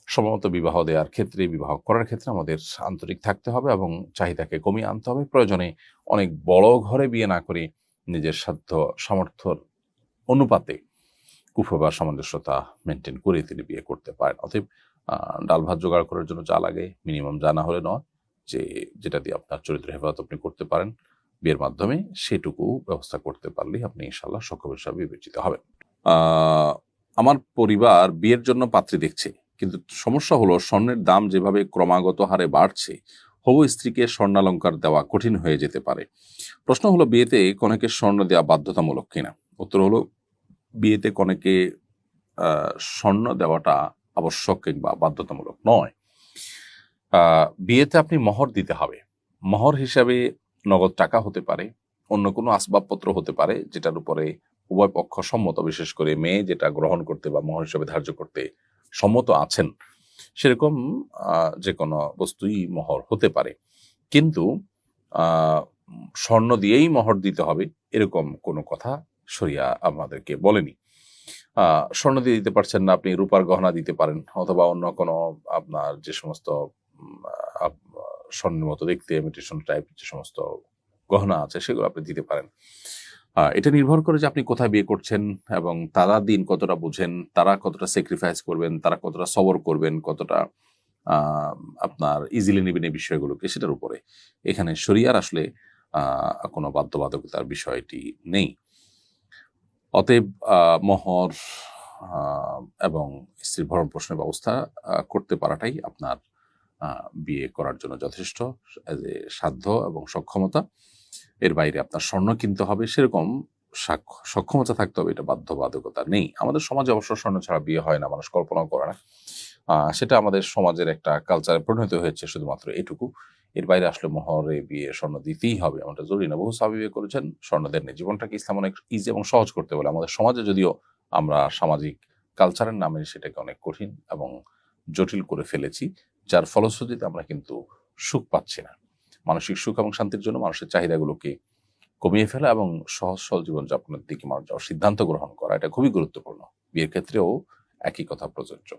সময়মতো বিবাহ দেওয়ার ক্ষেত্রে, বিবাহ করার ক্ষেত্রে আমাদের আন্তরিক থাকতে হবে এবং চাহিদাকে কমিয়ে আনতে হবে। প্রয়োজনে অনেক বড় ঘরে বিয়ে না করে নিজের সাধ্য সামর্থ্যর অনুপাতে কুফ বা সামঞ্জস্যতা মেনটেন করে তিনি বিয়ে করতে পারেন। অতএব ডাল ভাত জোগাড় করার জন্য যা লাগে মিনিমাম জানা হলে নয়, যে যেটা দিয়ে আপনার চরিত্র হেফাজত আপনি করতে পারেন বিয়ের মাধ্যমে, সেটুকু ব্যবস্থা করতে পারলেই আপনি ইনশাল্লাহ সক্ষম হিসাবে বিবেচিত হবেন। আমার পরিবার বিয়ের জন্য পাত্রী দেখছে, কিন্তু সমস্যা হলো স্বর্ণের দাম যেভাবে ক্রমাগত হারে বাড়ছে, হবু স্ত্রীকে স্বর্ণালঙ্কার দেওয়া কঠিন হয়ে যেতে পারে। প্রশ্ন হলো বিয়েতে কনেকে স্বর্ণ দেওয়া বাধ্যতামূলক কিনা। উত্তর হলো বিয়েতে কনেকে স্বর্ণ দেওয়াটা আবশ্যক কিংবা বাধ্যতামূলক নয়। বিয়েতে আপনি মহর দিতে হবে। মহর হিসাবে নগদ টাকা হতে পারে, অন্য কোনো আসবাবপত্র হতে পারে যেটার উপরে উভয় পক্ষ সম্মত, বিশেষ করে মেয়ে যেটা গ্রহণ করতে বা মহর হিসাবে ধার্য করতে সম্মত আছেন, সেরকম যে কোনো বস্তুই মহর হতে পারে। কিন্তু স্বর্ণ দিয়েই মহর দিতে হবে এরকম কোনো কথা শরিয়া আমাদেরকে বলেনি। স্বর্ণ দিয়ে দিতে পারছেন না, আপনি রূপার গহনা দিতে পারেন, অথবা অন্য কোনো আপনার যে সমস্ত স্বর্ণের মতো দেখতে ইমিটেশন টাইপ যে সমস্ত গহনা আছে সেগুলো আপনি দিতে পারেন। এটা নির্ভর করে যে আপনি কোথায় বিয়ে করছেন এবং তারা দিন কতটা বুঝেন, তারা কতটা স্যাক্রিফাইস করবেন, তারা কতটা সবর করবেন, কতটা আপনার ইজিলি নেবেন এই বিষয়গুলোকে, সেটার উপরে। এখানে শরিয়ার আসলে কোনো বাধ্যবাধকতার বিষয়টি নেই। অতএব মহর এবং স্ত্রীর ভরণ পোষণের ব্যবস্থা করতে পারাটাই আপনার বিয়ে করার জন্য যথেষ্ট সাধ্য এবং সক্ষমতা। এর বাইরে আপনার স্বর্ণ কিনতে হবে সেরকম সক্ষমতা থাকতে হবে, এটা বাধ্যবাধকতা নেই। আমাদের সমাজে অবশ্য স্বর্ণ ছাড়া বিয়ে হয় না, মানুষ কল্পনাও করে না। সেটা আমাদের সমাজের একটা কালচারে পরিণত হয়েছে, শুধুমাত্র এটুকু। এর বাইরে আসলে মহরে বিয়ে স্বর্ণ দিতেই হবে এমনটা জরুরি না। বহু সাহাবী বিয়ে করেছেন, স্বর্ণ দেননি। জীবনটাকে ইসলাম অনেক ইজি এবং সহজ করতে বলে। আমাদের সমাজে যদিও আমরা সামাজিক কালচারের নামে সেটাকে অনেক কঠিন এবং জটিল করে ফেলেছি, যার ফলশ্রুতিতে আমরা কিন্তু সুখ পাচ্ছি না। মানসিক সুখ এবং শান্তির জন্য মানুষের চাহিদাগুলোকে কমিয়ে ফেলা এবং সহজ সরল জীবনযাপনের দিকে মানুষ যাওয়ার সিদ্ধান্ত গ্রহণ করা, এটা খুবই গুরুত্বপূর্ণ। বিয়ের ক্ষেত্রেও একই কথা প্রযোজ্য।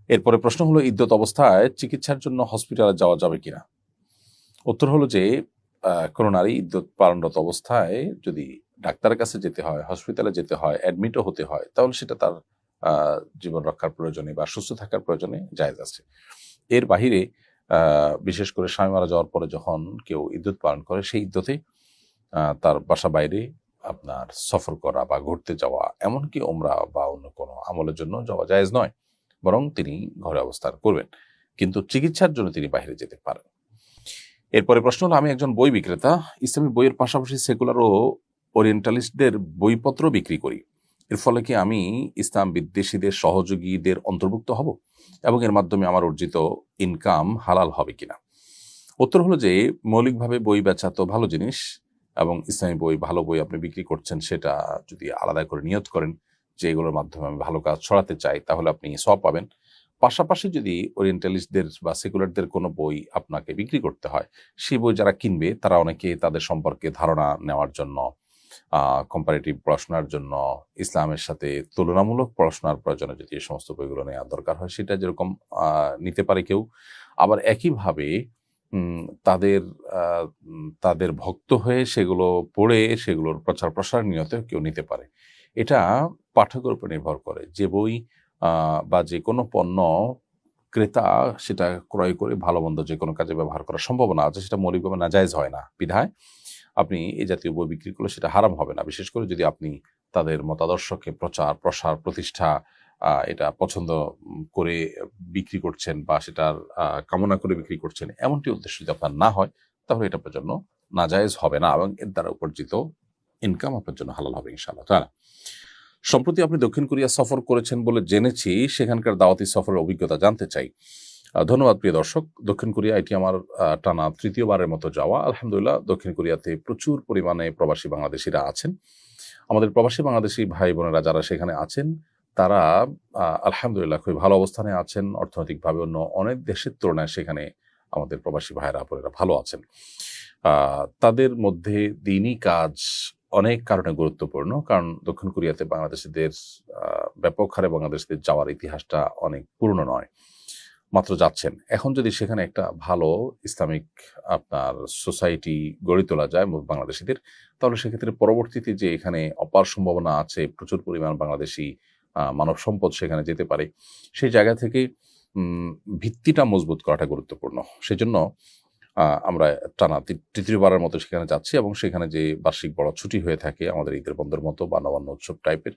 এরপরে প্রশ্ন হলো ইদ্যত অবস্থায় চিকিৎসার জন্য হসপিটালে যাওয়া যাবে কিনা। উত্তর হলো যে কোনো নারী ইদ্যত পালনরত অবস্থায় যদি ডাক্তারের কাছে যেতে হয়, হসপিটালে যেতে হয়, অ্যাডমিটও হতে হয়, তাহলে সেটা তার জীবন রক্ষার প্রয়োজনে বা সুস্থ থাকার প্রয়োজনে জায়েজ আছে। এর বাহিরে বিশেষ করে স্বামী মারা যাওয়ার পরে যখন কেউ ইদ্যত পালন করে, সেই ইদ্যতে তার বাসা বাইরে আপনার সফর করা বা ঘুরতে যাওয়া, এমনকি ওমরা বা অন্য কোনো আমলের জন্য যাওয়া জায়েজ নয়, বরং তিনি ঘরে অবস্থান করবেন, কিন্তু চিকিৎসার জন্য তিনি বাইরে যেতে পারেন। এরপরে প্রশ্ন হলো, আমি একজন বই বিক্রেতা, ইসলামী বইয়ের পাশাপাশি সেকুলার ও ওরিয়েন্টালিস্টদের বইপত্র বিক্রি করি। এর ফলে কি আমি ইসলাম বিদ্বেষীদের সহযোগীদের অন্তর্ভুক্ত হব এবং এর মাধ্যমে আমার অর্জিত ইনকাম হালাল হবে কিনা। উত্তর হলো যে মৌলিকভাবে বই বেচা তো ভালো জিনিস, এবং ইসলামী বই, ভালো বই আপনি বিক্রি করছেন, সেটা যদি আলাদা করে নিয়ত করেন যে এগুলোর মাধ্যমে আমি ভালো কাজ ছড়াতে চাই, তাহলে আপনি সওয়াব পাবেন। পাশাপাশি যদি ওরিয়েন্টালিস্টদের বা সেকুলারদের কোনো বই আপনাকে বিক্রি করতে হয়, সেই বই যারা কিনবে তারা অনেকে তাদের সম্পর্কে ধারণা নেওয়ার জন্য, কম্পারেটিভ পড়াশোনার জন্য, ইসলামের সাথে তুলনামূলক পড়াশোনার প্রয়োজনে যদি এই সমস্ত বইগুলো নেওয়া দরকার হয়, সেটা যেরকম নিতে পারে কেউ। আবার একইভাবে তাদের তাদের ভক্ত হয়ে সেগুলো পড়ে সেগুলোর প্রচার প্রসার নিয়তে কেউ নিতে পারে। এটা পাঠকের উপর নির্ভর করে। যে বই বা যে কোনো পণ্য ক্রেতা সেটা ক্রয় করে ভালো-মন্দ যেকোনো কাজে ব্যবহার করার সম্ভাবনা আছে, সেটা মৌলিকভাবে নাজায়েজ হয় না। বিধায় আপনি এই জাতীয় বই বিক্রি করলে সেটা হারাম হবে না। বিশেষ করে যদি আপনি তাদের মতাদর্শকে প্রচার, প্রসার, প্রতিষ্ঠা এটা পছন্দ করে বিক্রি করছেন বা সেটার কামনা করে বিক্রি করছেন, এমনটি উদ্দেশ্য যদি আপনার না হয়, তাহলে এটা আপনার জন্য নাজায়েজ হবে না এবং এর দ্বারা উপার্জিত ইনকাম আপনার জন্য হালাল হবে ইনশাআল্লাহ তাআলা। সম্প্রতি আপনি দক্ষিণ কোরিয়া সফর করেছেন বলে জেনেছি, সেখানকার দাওয়াতি সফরের অভিজ্ঞতা জানতে চাই। ধন্যবাদ প্রিয় দর্শক। দক্ষিণ কোরিয়া এটি আমার টানা ৩য় বারের মতো যাওয়া। আলহামদুলিল্লাহ দক্ষিণ কোরিয়াতে প্রচুর পরিমাণে প্রবাসী বাংলাদেশীরা আছেন। আমাদের প্রবাসী বাংলাদেশী ভাই বোনেরা যারা সেখানে আছেন, তারা আলহামদুলিল্লাহ খুবই ভালো অবস্থানে আছেন। অর্থনৈতিকভাবে অন্য অনেক দেশের তুলনায় সেখানে আমাদের প্রবাসী ভাইয়েরা বোনেরা ভালো আছেন। তাদের মধ্যে দিনই কাজ অনেক কারণে গুরুত্বপূর্ণ। কারণ দক্ষিণ কোরিয়াতে বাংলাদেশিদের ব্যাপক হারে বাংলাদেশিদের যাওয়ার ইতিহাসটা অনেক পুরনো নয়। মাত্র যাচ্ছেন। এখন যদি সেখানে একটা ভালো ইসলামিক আপনার সোসাইটি গড়ে তোলা যায় বাংলাদেশীদের, তাহলে সেক্ষেত্রে পরবর্তীতে যে এখানে অপার সম্ভাবনা আছে, প্রচুর পরিমাণ বাংলাদেশী মানব সম্পদ সেখানে যেতে পারে। সেই জায়গা থেকে ভিত্তিটা মজবুত করাটা গুরুত্বপূর্ণ। সেজন্য আমরা টানা ৩য় বারের মতো সেখানে যাচ্ছি এবং সেখানে যে বার্ষিক বড় ছুটি হয়ে থাকে আমাদের ঈদের বন্ধের মতো বা নবান্ন উৎসব টাইপের,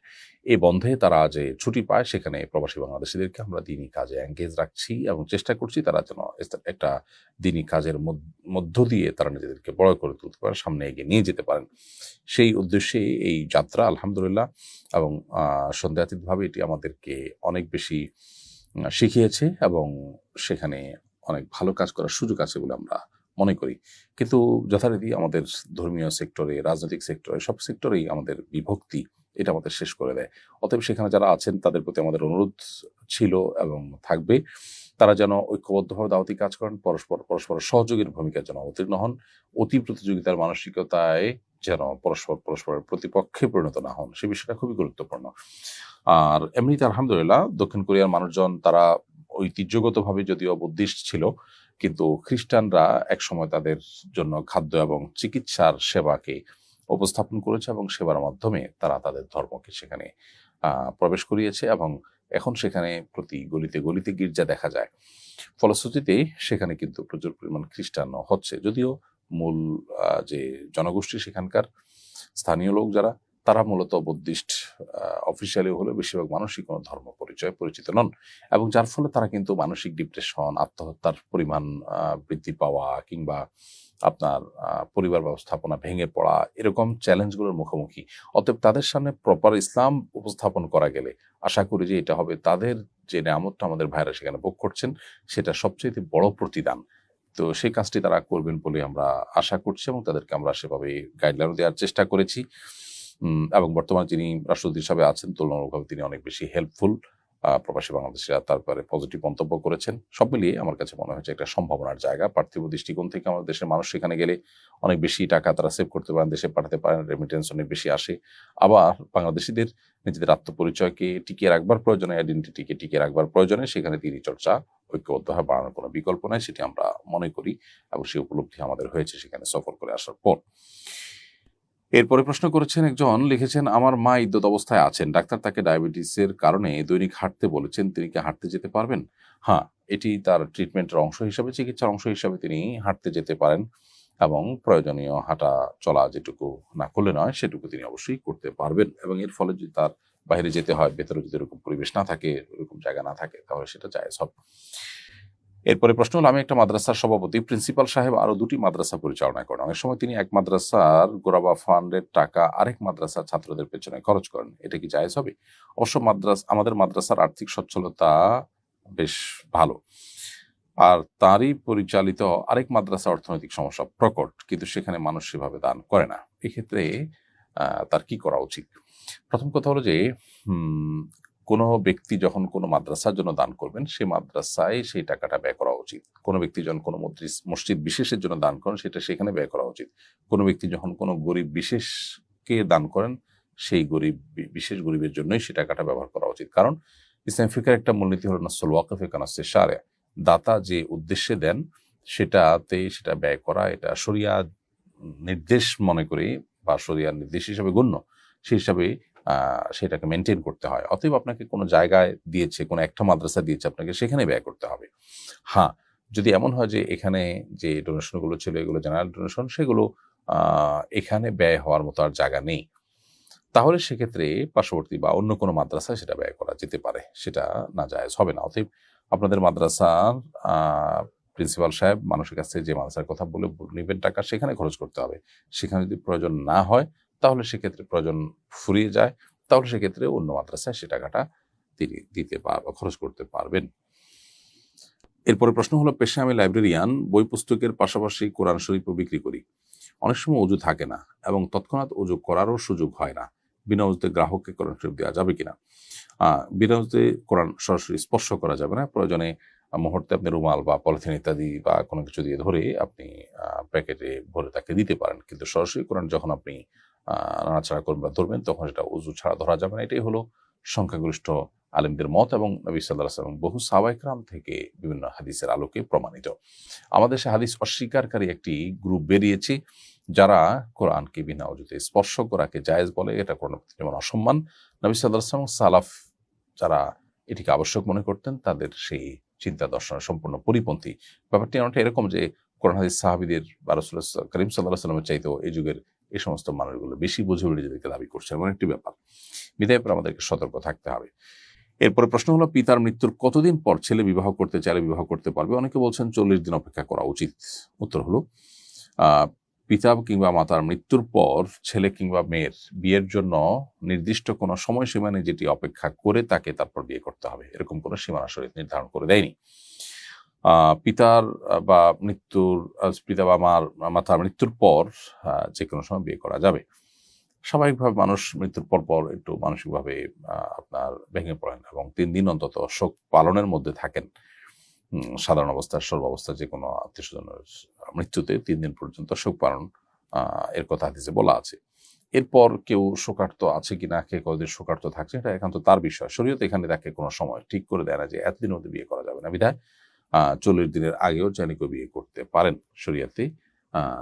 এই বন্ধে তারা যে ছুটি পায় সেখানে প্রবাসী বাংলাদেশীদেরকে আমরা দিনই কাজে এঙ্গেজ রাখছি এবং চেষ্টা করছি তারা যেন একটা দিনই কাজের মধ্য দিয়ে তারা নিজেদেরকে বড় করে তুলতে পারেন, সামনে এগিয়ে নিয়ে যেতে পারেন। সেই উদ্দেশ্যে এই যাত্রা আলহামদুলিল্লাহ। এবং সন্দেহাতীতভাবে এটি আমাদেরকে অনেক বেশি শিখিয়েছে এবং সেখানে অনেক ভালো কাজ করার সুযোগ আছে বলে আমরা মনে করি। কিন্তু যথারীতি আমাদের ধর্মীয় সেক্টরে, রাজনৈতিক সেক্টরে, সব সেক্টরেই আমাদের বিভক্তি এটা আমাদের শেষ করে দেয়। অতএব সেখানে যারা আছেন তাদের প্রতি আমাদের অনুরোধ ছিল এবং থাকবে, তারা যেন ঐক্যবদ্ধভাবে দাওয়াতি কাজ করেন, পরস্পরের সহযোগীর ভূমিকায় যেন অবতীর্ণ হন, অতি প্রতিযোগিতার মানসিকতায় যেন পরস্পরের প্রতিপক্ষে পরিণত না হন, সে বিষয়টা খুবই গুরুত্বপূর্ণ। আর এমনিতে আলহামদুলিল্লাহ দক্ষিণ কোরিয়ার মানুষজন তারা ঐতিহ্যগতভাবে যদিও বুদ্ধিস্ট ছিল, কিন্তু খ্রিস্টানরা একসময় তাদের জন্য খাদ্য এবং চিকিৎসার সেবাকে উপস্থাপন করেছে এবং সেবার মাধ্যমে তারা তাদের ধর্মকে সেখানে প্রবেশ করিয়েছে এবং এখন সেখানে প্রতি গলিতে গলিতে গির্জা দেখা যায়। ফলশ্রুতিতে সেখানে কিন্তু প্রচুর পরিমাণ খ্রিস্টানও হচ্ছে, যদিও মূল যে জনগোষ্ঠী সেখানকার স্থানীয় লোক যারা, তারা মূলত বুদ্ধিস্ট অফিসিয়ালি হলে বেশিরভাগ মানুষই কোনো ধর্ম পরিচয় পরিচিত নন এবং যার ফলে তারা কিন্তু মানসিক ডিপ্রেশন, আত্মহত্যার পরিমাণ বৃদ্ধি পাওয়া কিংবা আপনার পরিবার ব্যবস্থাপনা ভেঙে পড়া এরকম চ্যালেঞ্জগুলোর মুখোমুখি। অতএব তাদের সামনে প্রপার ইসলাম উপস্থাপন করা গেলে আশা করি যে এটা হবে তাদের যে নিয়ামতটা আমাদের ভাইরা সেখানে ভোগ করছেন সেটা সবচেয়ে বড় প্রতিদান। তো সেই কাজটি তারা করবেন বলে আমরা আশা করছি এবং তাদেরকে আমরা সেভাবে গাইডলাইন দেওয়ার চেষ্টা করেছি। এবং বর্তমানে যিনি রাষ্ট্রদূত হিসাবে আছেন তুলনামূলকভাবে তিনি অনেক বেশি হেল্পফুল। প্রবাসী বাংলাদেশিরা তারপরে পজিটিভ মন্তব্য করেছেন। সব মিলিয়ে আমার কাছে মনে হচ্ছে একটা সম্ভাবনার জায়গা। পার্থিব দৃষ্টিকোণ থেকে আমাদের দেশের মানুষ সেখানে গেলে অনেক বেশি টাকা তারা সেভ করতে পারেন, দেশে পাঠাতে পারেন, রেমিটেন্স অনেক বেশি আসে। আবার বাংলাদেশিদের নিজেদের আত্মপরিচয়কে টিকিয়ে রাখবার প্রয়োজনে, আইডেন্টিটিকে টিকিয়ে রাখবার প্রয়োজনে সেখানে দিনী চর্চা ঐক্যবদ্ধভাবে বাড়ানোর কোনো বিকল্প নাই, সেটি আমরা মনে করি এবং সেই উপলব্ধি আমাদের হয়েছে সেখানে সফর করে আসার পর। এরপরে প্রশ্ন করেছেন একজন, লিখেছেন আমার মা ইদ্যত অবস্থায় আছেন, ডাক্তার তাকে ডায়াবেটিসের কারণে দৈনিক হাঁটতে বলেছেন, তিনি কি হাঁটতে যেতে পারবেন? হ্যাঁ, এটি তার ট্রিটমেন্টের অংশ হিসাবে, চিকিৎসার অংশ হিসাবে তিনি হাঁটতে যেতে পারেন এবং প্রয়োজনীয় হাঁটা চলা যেটুকু না করলে নয় সেটুকু তিনি অবশ্যই করতে পারবেন এবং এর ফলে যদি তার বাইরে যেতে হয়, ভেতরে যদি এরকম পরিবেশ না থাকে, এরকম জায়গা না থাকে, তাহলে সেটা জায়েজ হবে। এরপরে প্রশ্ন হলো, আমি একটা মাদ্রাসার সভাপতি, প্রিন্সিপাল সাহেব আরো 2টি মাদ্রাসা পরিচালনা করেন। অনেক সময় তিনি এক মাদ্রাসার গোরাবা ফান্ডের টাকা আরেক মাদ্রাসার ছাত্রদের পেছনে খরচ করেন, এটা কি জায়েজ হবে? অবশ্য আমাদের মাদ্রাসার আর্থিক সচ্ছলতা বেশ ভালো, আর তারই পরিচালিত আরেক মাদ্রাসা অর্থনৈতিক সমস্যা প্রকট, কিন্তু সেখানে মানুষ সেভাবে দান করে না। এক্ষেত্রে তার কি করা উচিত? প্রথম কথা হলো যে কোনো ব্যক্তি যখন কোনো মাদ্রাসার জন্য দান করবেন, সেই মাদ্রাসায় সেই টাকাটা ব্যয় করা উচিত। কোনো ব্যক্তি যখন কোনো মসজিদ বিশেষের জন্য দান করেন, সেটা সেখানে ব্যয় করা উচিত। কোনো ব্যক্তি যখন কোনো গরিব বিশেষকে দান করেন, সেই বিশেষ গরিবের জন্যই সেই টাকাটা ব্যবহার করা উচিত। কারণ ইসলাম ফিকহের একটা মূলনীতি হলো নাসুল ওয়াকফে কানাসে শারে, দাতা যে উদ্দেশ্যে দেন সেটা ব্যয় করা, এটা শরিয়া নির্দেশ মনে করে বা শরিয়ার নির্দেশ হিসাবে গণ্য, সেই হিসাবে সেটাকে মেনটেন করতে হয়। অতএব আপনাকে কোনো জায়গায় দিয়েছে, কোনো একটা মাদ্রাসা দিয়েছে, আপনাকে সেখানে ব্যয় করতে হবে। হ্যাঁ, যদি এমন হয় যে এখানে যে ডোনেশনগুলো ছিল এগুলো জেনারেল ডোনেশন, সেগুলো এখানে ব্যয় হওয়ার মতো আর জায়গা নেই, তাহলে সেক্ষেত্রে পার্শ্ববর্তী বা অন্য কোনো মাদ্রাসায় সেটা ব্যয় করা যেতে পারে, সেটা নাজায়েজ হবে না। অতএব আপনাদের মাদ্রাসার প্রিন্সিপাল সাহেব মানুষের কাছে যে মাদ্রাসার কথা বলে নেবেন টাকা, সেখানে খরচ করতে হবে। সেখানে যদি প্রয়োজন না হয়, তাহলে সেক্ষেত্রে প্রয়োজন ফুরিয়ে যায়, তাহলে সেক্ষেত্রে অন্য মাদ্রাসায় সে টাকাটা তিনি দিতে খরচ করতে পারবেন। এরপরে প্রশ্ন হলো, পেশায় আমি লাইব্রেরিয়ান, বই পুস্তকের পাশাপাশি কোরআন শরীফও বিক্রি করি। অনেক সময় অজু থাকে না এবং তৎক্ষণাৎ অজু করারও সুযোগ হয় না, বিনা অজুতে গ্রাহককে কোরআন শরীফ দেওয়া যাবে কিনা? বিনা অজুতে কোরআন সরাসরি স্পর্শ করা যাবে না। প্রয়োজনে মুহূর্তে আপনি রুমাল বা পলিথিন ইত্যাদি বা কোনো কিছু দিয়ে ধরে আপনি প্যাকেটে ভরে তাকে দিতে পারেন, কিন্তু সরাসরি কোরআন যখন আপনি নাড়াচাড়া করবেন বা ধরবেন, তখন সেটা অজু ছাড়া ধরা যাবে না। এটাই হলো সংখ্যাগরিষ্ঠ আলেমদের মত এবং নবী সাল্লাল্লাহু আলাইহি ওয়াসাল্লাম বহু সাহাবায়ে কেরাম থেকে বিভিন্ন হাদিসের আলোকে প্রমাণিত। আমাদের সে হাদিস অস্বীকারী একটি গ্রুপ বেরিয়েছে, যারা কোরআনকে বিনা অজুতে স্পর্শ করাকে জায়েজ বলে। এটা কোরআনের প্রতি যেমন অসম্মান, নবী সাল্লাল্লাহু আলাইহি ওয়াসাল্লাম সালাফ যারা এটিকে আবশ্যক মনে করতেন, তাদের সেই চিন্তা দর্শনের সম্পূর্ণ পরিপন্থী। ব্যাপারটি অনেকটা এরকম যে কোরআন হাদিস সাহাবীদের বা রাসূলুল্লাহ করিম সাল্লাল্লাহু আলাইহি ওয়াসাল্লামের চাইতেও এই যুগের এই সমস্ত মানুষগুলো বেশি বুঝে বলে নিজেদেরকে দাবি করছে, এমন একটি ব্যাপার। বিধায় আমাদেরকে সতর্ক থাকতে হবে। এরপরে প্রশ্ন হলো, পিতার মৃত্যুর কতদিন পর ছেলে বিবাহ করতে চাইলে বিবাহ করতে পারবে? অনেকে বলছেন 40 দিন অপেক্ষা করা উচিত। উত্তর হলো, পিতা কিংবা মাতার মৃত্যুর পর ছেলে কিংবা মেয়ের বিয়ের জন্য নির্দিষ্ট কোনো সময়সীমা নেই যেটি অপেক্ষা করে তাকে তারপর বিয়ে করতে হবে, এরকম কোনো সীমানা শরীয়ত নির্ধারণ করে দেয়নি। পিতার বা মাতার মৃত্যুর পর যে কোনো সময় বিয়ে করা যাবে। স্বাভাবিকভাবে মানুষ মৃত্যুর পর একটু মানসিকভাবে আপনার ভেঙে পড়েন এবং 3 দিন অন্তত শোক পালনের মধ্যে থাকেন। সাধারণ অবস্থায়, সর্বাবস্থায় যে কোনো আত্মীয়স্বজনের মৃত্যুতে 3 দিন পর্যন্ত শোক পালন এর কথা হাদিসে বলা আছে। এরপর কেউ শোকার্ত আছে কিনা, কে কতদিন শোকার্ত থাকছে, এটা একান্ত তার বিষয়। শরীয়ত এখানে তাকে কোনো সময় ঠিক করে দেয় না যে এতদিনের মধ্যে বিয়ে করা যাবে না। বিধায় 40 দিনের আগেও চাইলে কেউ বিয়ে করতে পারেন শরীয়তে।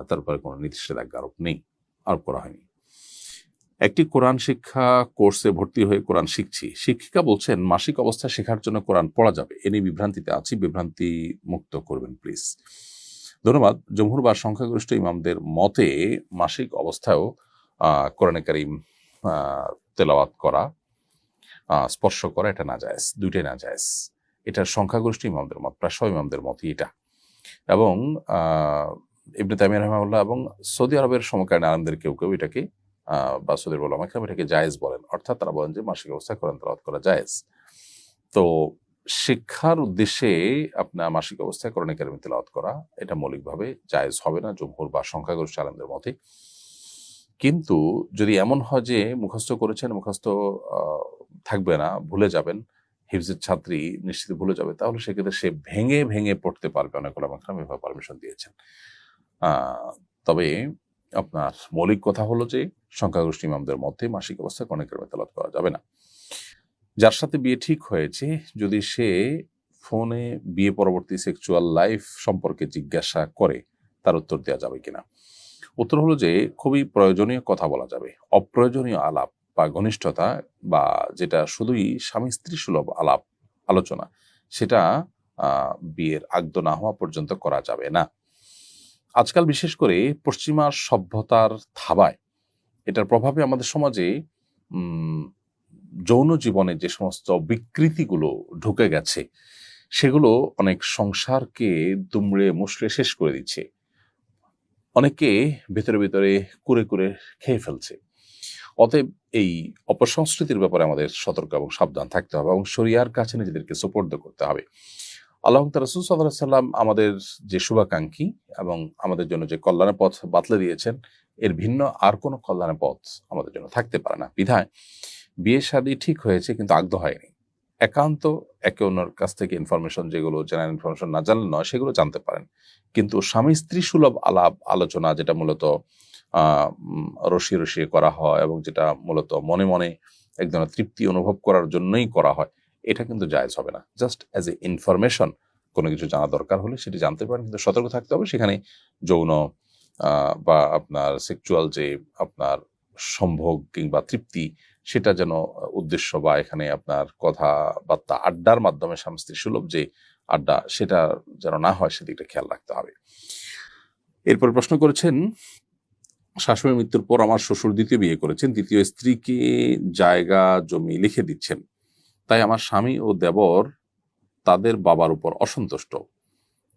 তারপরে কোনো নিষেধাজ্ঞা আরোপ করা হয়নি। একটি কোরআন শিক্ষা কোর্সে ভর্তি হয়ে কোরআন শিখছি। শিক্ষিকা বলছেন মাসিক অবস্থায় শেখার জন্য কোরআন পড়া যাবে। এ নিয়ে বিভ্রান্তিতে আছি, বিভ্রান্তি মুক্ত করবেন প্লিজ। ধন্যবাদ। জমহুর বা সংখ্যাগরিষ্ঠ ইমামদের মতে মাসিক অবস্থায়ও কোরআনে কারীম তেলাওয়াত করা, স্পর্শ করা, এটা নাজায়েজ, দুইটাই নাজায়েজ। এটা সংখ্যাগরিষ্ঠ ইমামদের মত, প্রায় সব ইমামদের মতই এটা। এবং ইবনে তাইমিয়া রাহিমাহুল্লাহ এবং সৌদি আরবের সমকালীন আলেমদের কেউ কেউ এটাকে বা সৌদি আরবের উলামা কেরাম এটাকে জায়েজ বলেন। অর্থাৎ তারা বলেন যে মাসিক অবস্থায় কোরআন তেলাওয়াত করা জায়েজ। তো শিক্ষার উদ্দেশ্যে আপনার মাসিক অবস্থায় কোরআন কারীম তেলাওয়াত করা, এটা মৌলিকভাবে জায়েজ হবে না জমহুর বা সংখ্যাগরিষ্ঠ আলেমদের মতে। কিন্তু যদি এমন হয় যে মুখস্থ করেছেন, মুখস্থ থাকবে না, ভুলে যাবেন, হিফজের ছাত্রী নিশ্চিত ভুলে যাবে, তাহলে সেক্ষেত্রে সে ভেঙে ভেঙে পড়তে পারবে। অনেক উলামা কেরাম এভাবে পারমিশন দিয়েছেন। তবে আপনার মৌলিক কথা হলো যে সংখ্যাগরিষ্ঠ ইমামদের মধ্যে মাসিক অবস্থায় কোরআন কারীম তেলাওয়াত করা যাবে না। যার সাথে বিয়ে ঠিক হয়েছে, যদি সে ফোনে বিয়ে পরবর্তী সেক্সুয়াল লাইফ সম্পর্কে জিজ্ঞাসা করে, তার উত্তর দেওয়া যাবে কিনা? উত্তর হলো যে খুবই প্রয়োজনীয় কথা বলা যাবে। অপ্রয়োজনীয় আলাপ বা ঘনিষ্ঠতা বা যেটা শুধুই স্বামী স্ত্রী সুলভ আলোচনা, সেটা বিয়ের আগদ না হওয়া পর্যন্ত করা যাবে না। আজকাল বিশেষ করে পশ্চিমা সভ্যতার থাবায়, এটার প্রভাবে আমাদের সমাজে যৌন জীবনে যে সমস্ত বিকৃতিগুলো ঢুকে গেছে, সেগুলো অনেক সংসারকে দুমড়ে মুষড়ে শেষ করে দিচ্ছে। অনেকে ভেতরে ভেতরে কুরে কুরে খেয়ে ফেলছে। অতএব এই অপসংস্কৃতির ব্যাপারে আমাদের সতর্ক এবং সাবধান থাকতে হবে এবং শরিয়ার কাছে নিজেদেরকে সুপর্দ করতে হবে। আল্লাহ রাসূল সাল্লাল্লাহু আলাইহি ওয়াসাল্লাম আমাদের যে শুভাকাঙ্ক্ষী এবং আমাদের জন্য যে কল্যাণের পথ বাতলে দিয়েছেন, এর ভিন্ন আর কোনো কল্যাণের পথ আমাদের জন্য থাকতে পারে না। বিধায় বিয়ে শাদী ঠিক হয়েছে কিন্তু আগদ হয়নি, একান্ত একে অন্যের কাছ থেকে ইনফরমেশন, যেগুলো জেনারেল ইনফরমেশন না জানলে নয়, সেগুলো জানতে পারেন। কিন্তু স্বামী স্ত্রী সুলভ আলাপ আলোচনা, যেটা মূলত রসিয়ে রসিয়ে করা হয় এবং যেটা মূলত মনে মনে এক ধরনের তৃপ্তি অনুভব করার জন্যই করা হয়, এটা কিন্তু জায়েজ হবে না। জাস্ট অ্যাজ এ ইনফরমেশন কোনো কিছু জানা দরকার হলে সেটি জানতে পারেন, কিন্তু সতর্ক থাকতে হবে। সেখানে যৌন বা আপনার সেক্সুয়াল যে আপনার সম্ভোগ কিংবা তৃপ্তি, সেটা যেন উদ্দেশ্য, বা এখানে আপনার কথাবার্তা আড্ডার মাধ্যমে স্বামী স্ত্রী সুলভ যে আড্ডা, সেটা যেন না হয়, সেদিকটা খেয়াল রাখতে হবে। এরপর প্রশ্ন করেছেন, শাশুড়ির মৃত্যুর পর আমার শ্বশুর দ্বিতীয় বিয়ে করেছেন, দ্বিতীয় স্ত্রীকে জায়গা জমি লিখে দিচ্ছেন, তাই আমার স্বামী ও দেবর তাদের বাবার উপর অসন্তুষ্ট।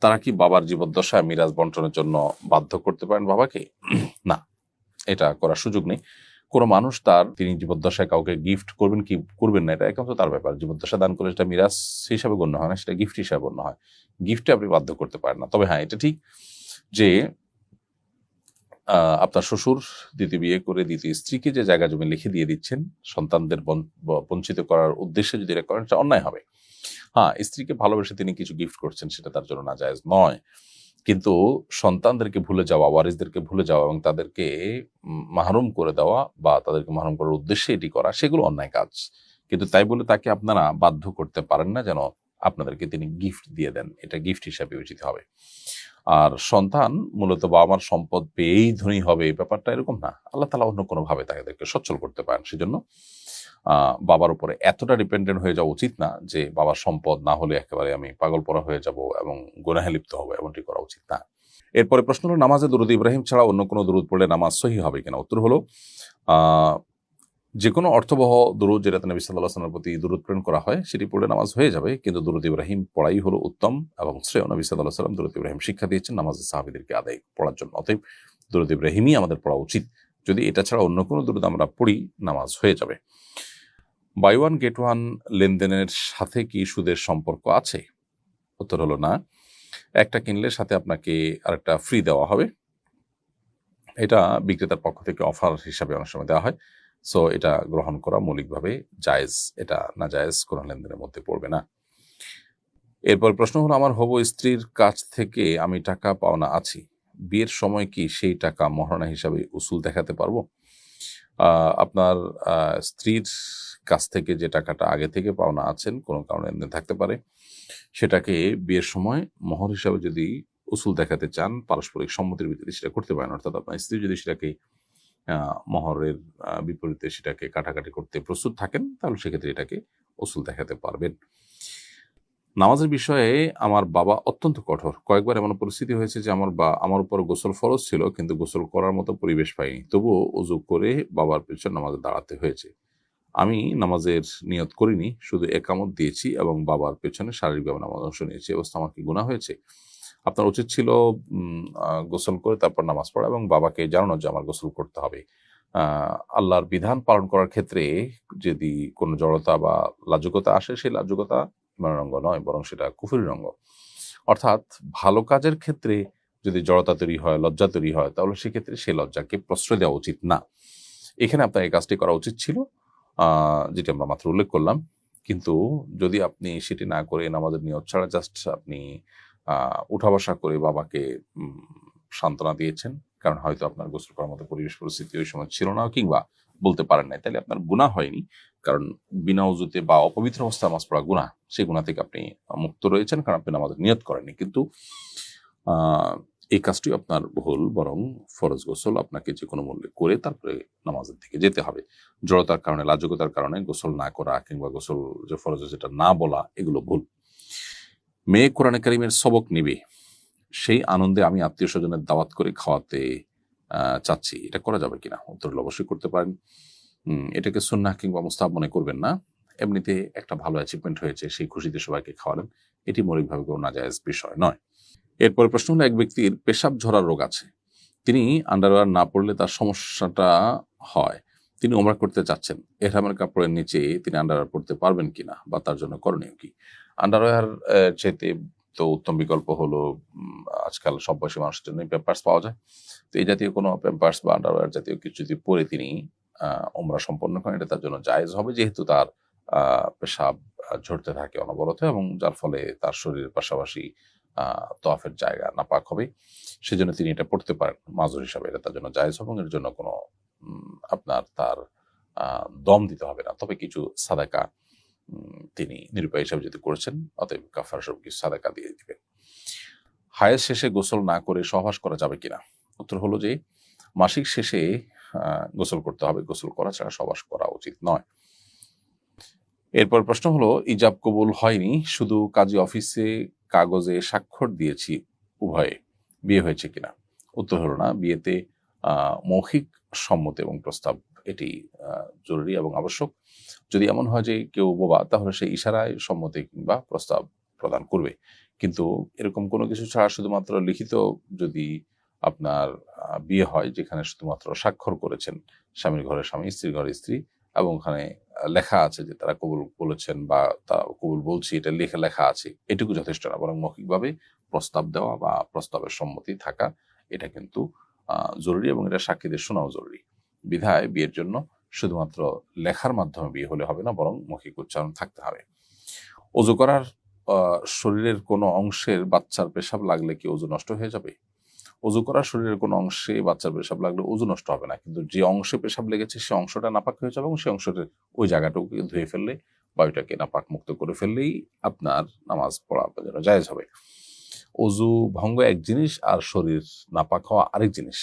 তারা কি বাবার জীবদ্দশায় মিরাজ বন্টনের জন্য বাধ্য করতে পারেন বাবাকে? না, এটা করার সুযোগ নেই। কোনো মানুষ তিনি জীবদ্দশায় কাউকে গিফট করবেন কি করবেন না, এটা একান্ত তার ব্যাপার। জীবদ্দশা দান করলে সেটা মিরাজ হিসাবে গণ্য হয় না, সেটা গিফট হিসাবে গণ্য হয়। গিফটে আপনি বাধ্য করতে পারেন না। তবে হ্যাঁ, এটা ঠিক যে আপনার শ্বশুর দ্বিতীয় বিয়ে করে দ্বিতীয় স্ত্রীকে যে জায়গা জমি লিখে দিয়ে দিচ্ছেন, সন্তানদের বঞ্চিত করার উদ্দেশ্যে যদি এটা করেন, সেটা অন্যায় হবে। হ্যাঁ, স্ত্রীকে ভালোবেসে তিনি কিছু গিফট করছেন, সেটা তার জন্য নাজায়েজ নয়। কিন্তু সন্তানদেরকে ভুলে যাওয়া, ওয়ারিসদেরকে ভুলে যাওয়া এবং তাদেরকে মাহরুম করে দেওয়া বা তাদেরকে মাহরুম করার উদ্দেশ্যে এটি করা, সেগুলো অন্যায় কাজ। কিন্তু তাই বলে তাকে আপনারা বাধ্য করতে পারেন না যেন আপনাদেরকে তিনি গিফট দিয়ে দেন, এটা গিফট হিসাবে বিবেচিত হবে। আর সন্তান মূলত বাবা মার সম্পদ পেয়েই ধনী হবে, এই ব্যাপারটা এরকম না। আল্লাহ তাআলা অন্য কোনো ভাবে তাদেরকে সচ্ছল করতে পারেন। সেজন্য বাবার উপরে এতটা ডিপেন্ডেন্ট হয়ে যাওয়া উচিত না যে বাবার সম্পদ না হলে একেবারে আমি পাগল পরা হয়ে যাব এবং গুনাহে লিপ্ত হবো, এমনটি করা উচিত না। এরপরে প্রশ্ন হলো, নামাজে দুরূদ ইব্রাহিম ছাড়া অন্য কোনো দুরূদ পড়লে নামাজ সহিহ হবে কিনা? উত্তর হলো, যে কোনো অর্থবহ দুরূদ যেটাতে নবী সাল্লাল্লাহু আলাইহি ওয়াসাল্লামের প্রতি দুরূদ প্রেরণ করা হয়, সেটি পড়লে নামাজ হয়ে যাবে। কিন্তু দুরূদ ইব্রাহিম পড়াই হলো উত্তম এবং শ্রেয়। নবী সাল্লাল্লাহু আলাইহি ওয়াসাল্লাম দুরূদ ইব্রাহিম শিক্ষা দিয়েছেন নামাজের সাহাবীদেরকে আদায় পড়ার জন্য। অতএব দুরূদ ইব্রাহিমই আমাদের পড়া উচিত। যদি এটা ছাড়া অন্য কোনো দুরূদ আমরা পড়ি, নামাজ হয়ে যাবে। বাই ওয়ান গেট ওয়ান লেনদেনের সাথে কি সুদের সম্পর্ক আছে? উত্তর হলো না। একটা কিনলে সাথে আপনাকে আরেকটা ফ্রি দেওয়া হবে। এটা বিক্রেতার পক্ষ থেকে অফার হিসাবে অনেক সময় দেওয়া হয়। সো এটা গ্রহণ করা মৌলিকভাবে জায়েজ, এটা না জায়েজ কোনো লেনদেনের মধ্যে পড়বে না। এরপর প্রশ্ন হলো, আমার হবু স্ত্রীর কাছ থেকে আমি টাকা পাওনা আছি, বিয়ের সময় কি সেই টাকা মহারণা হিসাবে উসুল দেখাতে পারবো? আপনার স্ত্রীর কাছ থেকে যে টাকাটা আগে থেকে পাওনা আছেন, কোনো কারণে লেনদেন থাকতে পারে, সেটাকে বিয়ের সময় মোহর হিসাবে যদি উসুল দেখাতে চান, পারস্পরিক সম্মতির ভিত্তিতে সেটা করতে পারেন। অর্থাৎ আপনার স্ত্রী যদি সেটাকে মোহরের বিপরীতে সেটাকে কাটাকাটি করতে প্রস্তুত থাকেন, তাহলে সেক্ষেত্রে এটাকে উসুল দেখাতে পারবেন। নামাজের বিষয়ে আমার বাবা অত্যন্ত কঠোর। কয়েকবার এমন পরিস্থিতি হয়েছে যে আমার উপর গোসল ফরজ ছিল, কিন্তু গোসল করার মতো পরিবেশ পাইনি, তবুও ওযু করে বাবার পেছনে নামাজে দাঁড়াতে হয়েছে। আমি নামাজের নিয়ত করিনি, শুধু একামত দিয়েছি এবং বাবার পেছনে শারীরিকভাবে নামাজ অংশ নিয়েছি। অবস্থা আমার কি গুনাহ হয়েছে? আপনার উচিত ছিল গোসল করে তারপর নামাজ পড়া এবং বাবাকে জানানো যে আমার গোসল করতে হবে। আল্লাহর বিধান পালন করার ক্ষেত্রে যদি কোনো জড়তা বা লাজুকতা আসে, সেই লাজুকতা ইমানের অঙ্গ নয়, বরং সেটা কুফরির অঙ্গ। অর্থাৎ ভালো কাজের ক্ষেত্রে যদি জড়তা তৈরি হয়, লজ্জা তৈরি হয়, তাহলে সেক্ষেত্রে সেই লজ্জাকে প্রশ্রয় দেওয়া উচিত না। এখানে আপনার এই কাজটি করা উচিত ছিল, যেটি আমরা মাত্র উল্লেখ করলাম। কিন্তু যদি আপনি সেটি না করে নামাজের নিয়ত ছাড়া জাস্ট আপনি উঠা বসা করে বাবাকে সান্ত্বনা দিয়েছেন, কারণ হয়তো আপনার গোসল করার মতো পরিবেশ পরিস্থিতি ওই সময় ছিল না কিংবা বলতে পারেন নাই, তাহলে আপনার গুনাহ হয়নি। কারণ বিনা উযুতে বা অপবিত্র অবস্থায় নামাজ পড়া গুনাহ, সেই গুনাহ থেকে আপনি মুক্ত রয়েছেন, কারণ আপনি নামাজের নিয়ত করেননি। কিন্তু এই কাজটি আপনার ভুল, বরং ফরজ গোসল আপনাকে যে কোনো মূল্যে করে তারপরে নামাজের দিকে যেতে হবে। জড়তার কারণে, লাজুকতার কারণে গোসল না করা কিংবা গোসল যে ফরজ যেটা না বলা, এগুলো ভুল। মেয়ে কোরআনে কারিমের সবক নিবে, সেই আনন্দে আমি আত্মীয় স্বজনের দাওয়াত করে খাওয়াতে চাচ্ছি, এটা করা যাবে কিনা? উত্তর হলো অবশ্যই করতে পারেন। এটাকে সুন্নাহ কিংবা মুস্তাহাব মনে করবেন না। এমনিতে একটা ভালো অ্যাচিভমেন্ট হয়েছে, সেই খুশিতে সবাইকে খাওয়ালেন, এটি মৌলিকভাবে কোনো নাজায়েজ বিষয় নয়। এরপরে প্রশ্ন হলো, এক ব্যক্তির পেশাব ঝরার রোগ আছে, তিনি আন্ডারওয়্যার না পরলে তার সমস্যাটা হয়, তিনি ওমরা করতে চাচ্ছেন, এহরামের কাপড়ের নিচে তিনি আন্ডারওয়্যার পরতে পারবেন কিনা বা তার জন্য করণীয় কি? আন্ডারওয়্যার চাইতে তো উত্তম বিকল্প হলো, আজকাল সব বয়সী মানুষের জন্য প্যাম্পার্স পাওয়া যায়। তো এই জাতীয় কোনো প্যাম্পার্স বা আন্ডারওয়্যার জাতীয় কিছু যদি পরে তিনি ওমরা সম্পন্ন করেন, এটা তার জন্য জায়েজ হবে, যেহেতু তার পেশাব ঝরতে থাকে অনবরত, এবং যার ফলে তার শরীরের পাশাপাশি তওয়াফের জায়গা নাপাক হবে। সেজন্য তিনি এটা পড়তে পারেন মাজুর হিসাবে, এটা তার জন্য জায়েজ হবে, এবং এর জন্য কোনো আপনার তার দম দিতে হবে না। তবে কিছু সাদাকা তিনি নিরুপায় হিসাবে যদি করেছেন, অতএব কাফারা স্বরূপ কিছু সাদাকা দিয়ে দিবেন। হায়েজ শেষে গোসল না করে সহবাস করা যাবে কিনা? উত্তর হলো যে মাসিক শেষে গোসল করতে হবে, গোসল করা ছাড়া সহবাস করা উচিত নয়। এরপর প্রশ্ন হলো, ইজাব কবুল হয়নি, শুধু কাজী অফিসে কাগজে স্বাক্ষর দিয়েছি, উভয়ে বিয়ে হয়েছে কিনা? উত্তর হলো না। বিয়েতে মৌখিক সম্মতি এবং প্রস্তাব এটি জরুরি এবং আবশ্যক। যদি এমন হয় যে কেউ বোবা, তাহলে সে ইশারায় সম্মতি কিংবা প্রস্তাব প্রদান করবে। কিন্তু এরকম কোনো কিছু ছাড়া শুধুমাত্র লিখিত যদি আপনার বিয়ে হয়, যেখানে শুধুমাত্র স্বাক্ষর করেছেন স্বামীর ঘরে স্বামী, স্ত্রীর ঘরে স্ত্রী, এবং ওখানে লেখা আছে যে তারা কবুল বলেছেন বা তা কবুল বলছি, এটা লেখা আছে, এটুকু যথেষ্ট না। বরং মৌখিকভাবে প্রস্তাব দেওয়া বা প্রস্তাবের সম্মতি থাকা, এটা কিন্তু জরুরি, এবং এটা সাক্ষীদের শোনাও জরুরি। বিধায় বিয়ের জন্য শুধুমাত্র লেখার মাধ্যমে বিয়ে হলে হবে না, বরং মৌখিক উচ্চারণ থাকতে হবে। অজু করার শরীরের কোনো অংশের বাচ্চার পেশাব লাগলে কি অজু নষ্ট হয়ে যাবে? অজু করার শরীরের কোনো অংশে বাচ্চার পেশাব লাগলে অজু নষ্ট হবে না, কিন্তু যে অংশে পেশাব লেগেছে সে অংশটা নাপাক হয়ে যাবে, এবং সেই অংশটা ওই জায়গাটুকু ধুয়ে ফেললে বা ওইটাকে নাপাক মুক্ত করে ফেললেই আপনার নামাজ পড়া আপনার জন্য জায়েজ হবে। অজু ভঙ্গ এক জিনিস, আর শরীর নাপাক হওয়া আরেক জিনিস।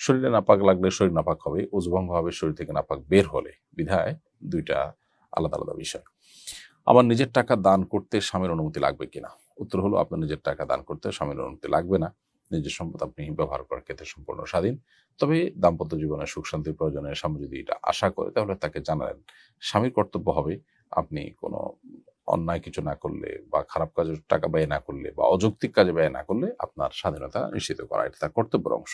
শরীরে নাপাক লাগলে শরীর নাপাক হবে, অজু ভঙ্গ হবে শরীর থেকে নাপাক বের হলে। বিধায় দুইটা আলাদা আলাদা বিষয়। আমার নিজের টাকা দান করতে স্বামীর অনুমতি লাগবে কিনা? উত্তর হলো, আপনার নিজের টাকা দান করতে স্বামীর অনুমতি লাগবে না। নিজের সম্পদ আপনি ব্যবহার করার ক্ষেত্রে সম্পূর্ণ স্বাধীন। তবে দাম্পত্য জীবনে সুখ শান্তির প্রয়োজনে স্বামী যদি এটা আশা করে, তাহলে তাকে জানালেন। স্বামীর কর্তব্য হবে আপনি কোনো অন্যায় কিছু না করলে বা খারাপ কাজে টাকা ব্যয় না করলে বা অযৌক্তিক কাজে ব্যয় না করলে আপনার স্বাধীনতা নিশ্চিত করা, এটা তার কর্তব্যের অংশ।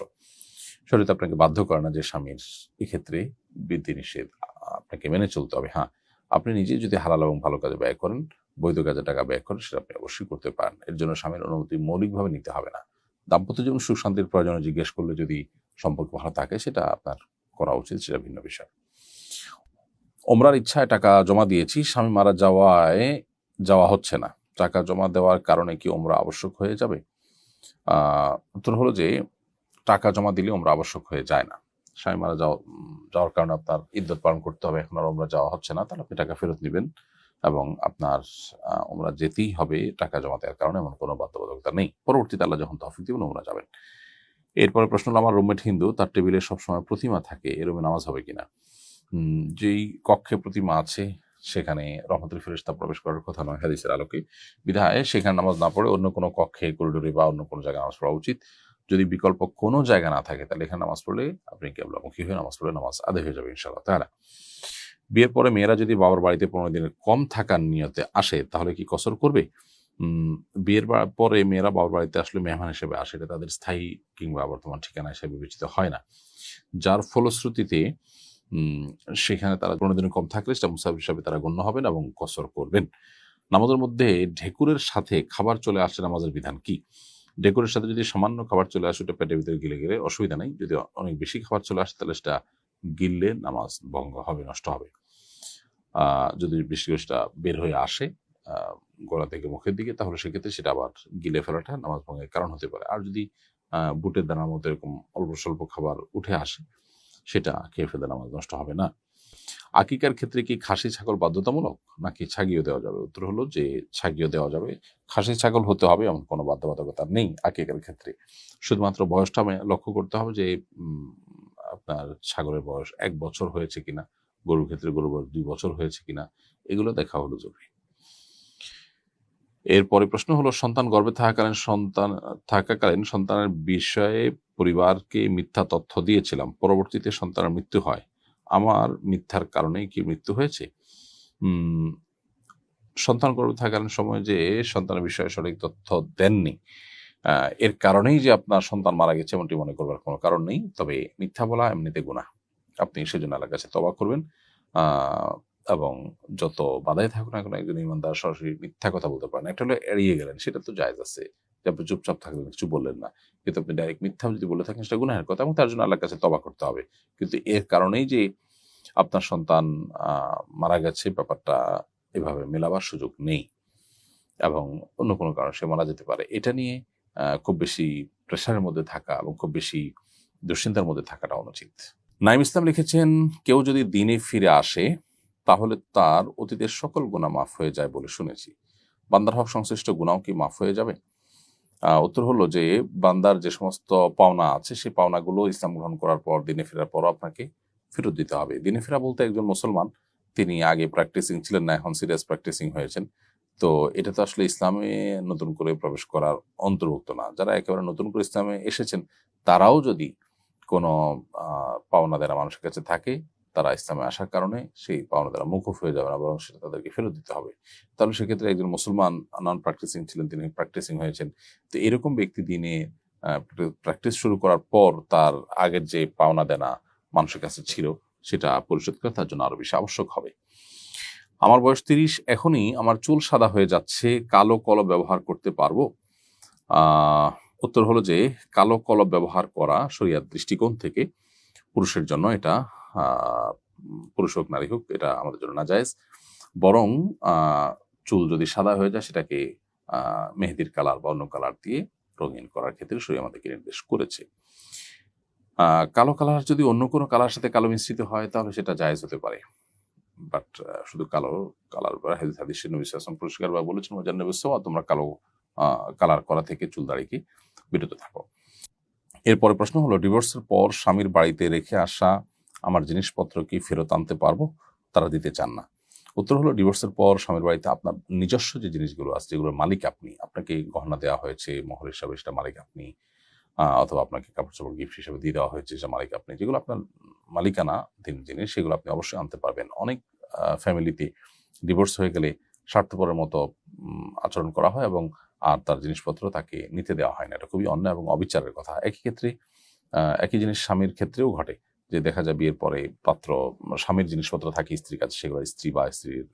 শরীয়ত আপনাকে বাধ্য করে না যে স্বামীর এক্ষেত্রে বিধি নিষেধ আপনাকে মেনে চলতে হবে। হ্যাঁ, আপনি নিজে যদি হালাল এবং ভালো কাজে ব্যয় করেন, বৈধ কাজে টাকা ব্যয় করেন, সেটা আপনি অবশ্যই করতে পারেন। এর জন্য স্বামীর অনুমতি মৌলিকভাবে নিতে হবে না। দাম্পত্য জীবন সুখ শান্তির প্রয়োজনে জিজ্ঞেস করলে যদি সম্পর্ক ভালো থাকে, সেটা আপনার করা উচিত, সেটা ভিন্ন বিষয়। ওমরার ইচ্ছায় টাকা জমা দিয়েছি, স্বামী মারা যাওয়া হচ্ছে না, টাকা জমা দেওয়ার কারণে কি ওমরা আবশ্যক হয়ে যাবে? উত্তর হলো যে টাকা জমা দিলে ওমরা আবশ্যক হয়ে যায় না। স্বামী মারা যাওয়ার কারণে আপনার ইদ্যত পালন করতে হবে, এখন আর ওমরা যাওয়া হচ্ছে না, তাহলে আপনি টাকা ফেরত নেবেন, এবং আপনার ওমরা যেতেই হবে টাকা জমা দেওয়ার কারণে, এমন কোনো বাধ্যবাধকতা নেই। পরবর্তীতে আল্লাহ যখন তৌফিক দিবেন ওমরা যাবেন। এরপরে প্রশ্ন হলো, আমার রুমমেট হিন্দু, তার টেবিলে সবসময় প্রতিমা থাকে, এ রুমে নামাজ হবে কিনা? যেই কক্ষে প্রতিমা আছে সেখানে রহমতুল ফেরেশতা প্রবেশ করার কথা নয় হাদিসের আলোকে। বিধায় সেখানে নামাজ না পড়ে অন্য কোনো কক্ষে, করিডোরে বা অন্য কোনো জায়গায় নামাজ পড়া উচিত। যদি বিকল্প কোনো জায়গা না থাকে, তাহলে এখানে নামাজ পড়লে আপনি কিবলামুখী হয়ে নামাজ পড়লে নামাজ আদায় হয়ে যাবে ইনশাআল্লাহ তাআলা। বিয়ের পরে মেয়েরা যদি বাবার বাড়িতে 15 দিনের কম থাকার নিয়তে আসে, তাহলে কি কসর করবে? বিয়ের পরে মেয়েরা বাবার বাড়িতে আসলে মেহমান হিসেবে আসে, এটা তাদের স্থায়ী কিংবা বর্তমান ঠিকানা হিসেবে বিবেচিত হয় না। যার ফলশ্রুতিতে সেখানে তারা 15 দিনের কম থাকলে সেটা মুসাফির হিসাবে তারা গণ্য হবেন এবং কসর করবেন। নামাজের মধ্যে ঢেকুরের সাথে খাবার চলে আসলে নামাজের বিধান কি? ঢেকুরের সাথে যদি সামান্য খাবার চলে আসে, ওটা পেটের ভিতরে গিলে গেলে অসুবিধা নেই। যদি অনেক বেশি খাবার চলে আসে, তাহলে সেটা গিললে নামাজ ভঙ্গ হবে, নষ্ট হবে। যদি বেশি করে সেটা বের হয়ে আসে গলা থেকে মুখের দিকে, তাহলে সেক্ষেত্রে সেটা আবার গিলে ফেলাটা নামাজ ভঙ্গের কারণ হতে পারে। আর যদি বুটের দানার মতো এরকম অল্প স্বল্প খাবার উঠে আসে, সেটা খেয়ে ফেলে নামাজ নষ্ট হবে না। আকিকার ক্ষেত্রে কি খাসি ছাগল বাধ্যতামূলক, নাকি ছাগিয়ে দেওয়া যাবে? উত্তর হলো যে ছাগিয়ে দেওয়া যাবে। খাসি ছাগল হতে হবে এমন কোনো বাধ্যবাধকতা নেই আকিকার ক্ষেত্রে। শুধুমাত্র বয়সটা লক্ষ্য করতে হবে যে আপনার ছাগলের বয়স 1 বছর হয়েছে কিনা, গরুর ক্ষেত্রে গরুর বয়স 2 বছর হয়েছে কিনা, এগুলো দেখা হলো জরুরি। এরপরে প্রশ্ন হলো, সন্তান গর্ভে থাকাকালীন সন্তানের বিষয়ে পরিবারকে মিথ্যা তথ্য দিয়েছিলাম, পরবর্তীতে সন্তানের মৃত্যু হয়, আমার মিথ্যার কারণেই কি মৃত্যু হয়েছে? সন্তান গর্ভে থাকাকালীন সময় যে সন্তানের বিষয়ে সঠিক তথ্য দেননি, এর কারণেই যে আপনার সন্তান মারা গেছে এমনটি মনে করবার কোনো কারণ নেই। তবে মিথ্যা বলা এমনিতে গুনাহ, আপনি সেজন্য আল্লাহর কাছে তওবা করবেন। এবং যত বাধাই থাকুক না কেন, একজন ইমানদার সরাসরি মিথ্যা কথা বলতে পারেন। একটা হলো এড়িয়ে গেলেন, সেটা তো জায়েজ আছে যে আপনি চুপচাপ থাকলেন, কিছু বললেন না। কিন্তু আপনি ডাইরেক্ট মিথ্যা যদি বলে থাকেন, সেটা গুনাহের কথা, এবং তার জন্য আল্লাহর কাছে তওবা করতে হবে। কিন্তু এর কারণেই যে আপনার সন্তান মারা গেছে, ব্যাপারটা এভাবে মেলাবার সুযোগ নেই এবং অন্য কোনো কারণে সে মারা যেতে পারে, এটা নিয়ে খুব বেশি প্রেশারের মধ্যে থাকা এবং খুব বেশি দুশ্চিন্তার মধ্যে থাকাটা অনুচিত। নাইম ইসলাম লিখেছেন, কেউ যদি দিনে ফিরে আসে তাহলে তার অতীতের সকল গুনাহ মাফ হয়ে যায় বলে শুনেছি, বান্দার হক সংশ্লিষ্ট গুনাহও কি মাফ হয়ে যাবে? উত্তর হলো যে বান্দার যে সমস্ত পাওনা আছে সেই পাওনাগুলো ইসলাম গ্রহণ করার পর দিনে ফেরার পর আপনাকে ফেরত দিতে হবে। দিনে ফেরা বলতে একজন মুসলমান তিনি আগে প্র্যাকটিসিং ছিলেন না, এখন সিরিয়াস প্র্যাকটিসিং হয়েছেন। তো এটা তো আসলে ইসলামে নতুন করে প্রবেশ করার অন্তর্ভুক্ত না। যারা একেবারে নতুন করে ইসলামে এসেছেন তারাও যদি কোনো পাওনা দেনা মানুষের কাছে থাকে, তারা ইসলামে আসার কারণে সেই পাওনা দেনা মওকুফ হয়ে যাবে না, বরং সেটা তাদেরকে ফেরত দিতে হবে। তাহলে সেক্ষেত্রে একজন মুসলমান নন প্র্যাকটিসিং ছিলেন, তিনি প্র্যাকটিসিং হয়েছেন। তো এরকম ব্যক্তি দিনে প্র্যাকটিস শুরু করার পর তার আগের যে পাওনা দেনা মানুষের কাছে ছিল সেটা পরিশোধ করা তার জন্য আরো বেশি আবশ্যক হবে। আমার বয়স 30, এখনই আমার চুল সাদা হয়ে যাচ্ছে, কালো কলম ব্যবহার করতে পারবো? উত্তর হলো যে কালো কলম ব্যবহার করা শরিয়াত দৃষ্টিকোণ থেকে পুরুষের জন্য এটা পুরুষ হোক নারী হোক এটা আমাদের জন্য নাজায়েজ। বরং চুল যদি সাদা হয়ে যায় সেটাকে মেহেদির কালার বা অন্য কালার দিয়ে রঙিন করার ক্ষেত্রে শরীয়ত আমাদেরকে নির্দেশ করেছে। কালো কালার যদি অন্য কোনো কালার সাথে কালো মিশ্রিত হয় তাহলে সেটা জায়েজ হতে পারে, বাট শুধু কালো কালার হাদিসে নবী সাল্লাল্লাহু আলাইহি ওয়াসাল্লাম পরিষ্কার ভাবে বলেছেন, তোমরা কালো কালার করা থেকে চুল দাড়িকে বিরত থাকো। এরপরে প্রশ্ন হলো, ডিভোর্সের পর স্বামীর বাড়িতে রেখে আসা আমার জিনিসপত্র কি ফেরত আনতে পারবো? তারা দিতে চান না। উত্তর হলো, ডিভোর্সের পর স্বামীর বাড়িতে আপনার নিজস্ব যে জিনিসগুলো আছে, যেগুলোর মালিক আপনি, আপনাকে গহনা দেওয়া হয়েছে মোহর হিসাবে, সেটা মালিক আপনি, অথবা আপনাকে কাপড় চোপড় গিফট হিসেবে দিয়ে দেওয়া হয়েছে, সেটা মালিক আপনি, যেগুলো আপনার মালিকানা জিনিস সেগুলো আপনি অবশ্যই আনতে পারবেন। অনেক ফ্যামিলিতে ডিভোর্স হয়ে গেলে স্বার্থপরের মতো আচরণ করা হয় এবং আর তার জিনিসপত্র তাকে নিতে দেওয়া হয় না। এটা খুবই অন্যায় এবং অবিচারের কথা। একই ক্ষেত্রে একই জিনিস স্বামীর ক্ষেত্রেও ঘটে, যে দেখা যায় বিয়ের পরে পাত্র স্বামীর জিনিসপত্র থাকে স্ত্রীর কাছে, সেগুলো স্ত্রী বা স্ত্রীর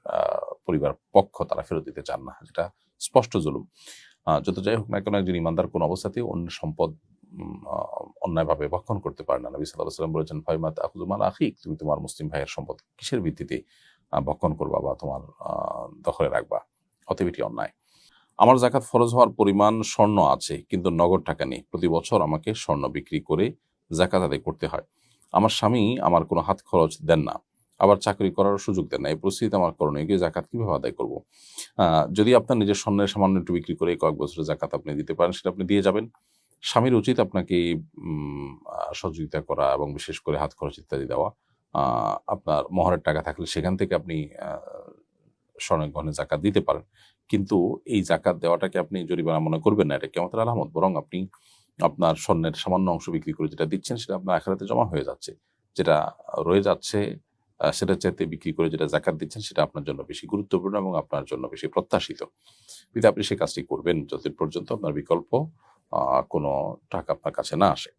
পরিবার পক্ষ তারা ফেরত দিতে চান না, যেটা স্পষ্ট জুলুম। যত যাই হোক না কেন, একজন ইমানদার কোন অবস্থাতেই অন্য সম্পদ অন্যায়ভাবে ভক্ষণ করতে পারে না। নবী সাল্লাল্লাহু আলাইহি ওয়াসাল্লাম বলেছেন, ফাইমা তাখুযু মাল আখিক, তুমি তোমার মুসলিম ভাইয়ের সম্পদ কিসের ভিত্তিতে ভক্ষণ করবা বা তোমার দখলে রাখবা? অতএব এটি অন্যায়। আমার যাকাত ফরজ হওয়ার পরিমাণ স্বর্ণ আছে কিন্তু নগদ টাকা নেই, প্রতি বছর আমাকে স্বর্ণ বিক্রি করে যাকাত আদায় করতে হয়। আমার স্বামী আমার কোনো হাত খরচ দেন না, আবার চাকরি করার সুযোগ দেন না, এই পরিস্থিতিতে আমার করণীয় কি? যাকাত কিভাবে আদায় করব? যদি আপনার নিজের স্বর্ণের সামান্য একটু বিক্রি করে কয়েক বছরের যাকাত আপনি দিতে পারেন, সেটা আপনি দিয়ে যাবেন। স্বামীর উচিত আপনাকে সহযোগিতা করা এবং বিশেষ করে হাত খরচ ইত্যাদি দেওয়া। আপনার মহরের টাকা থাকলে সেখান থেকে আপনি স্বর্ণের গহনে যাকাত দিতে পারেন, কিন্তু এই যাকাত দেওয়াটাকে আপনি জরিমানা মনে করবেন না, এটা কিয়ামতের আলামত। বরং আপনি আপনার স্বর্ণের সামান্য অংশ বিক্রি করে যেটা দিচ্ছেন সেটা আপনার আখিরাতে জমা হয়ে যাচ্ছে, যেটা রয়ে যাচ্ছে সেটা চাইতে বিক্রি করে যেটা যাকাত দিচ্ছেন সেটা আপনার জন্য বেশি গুরুত্বপূর্ণ এবং আপনার জন্য বেশি প্রত্যাশিত। কিন্তু আপনি সেই কাজটি করবেন যতদিন পর্যন্ত আপনার বিকল্প কোনো টাকা আপনার কাছে না আসে।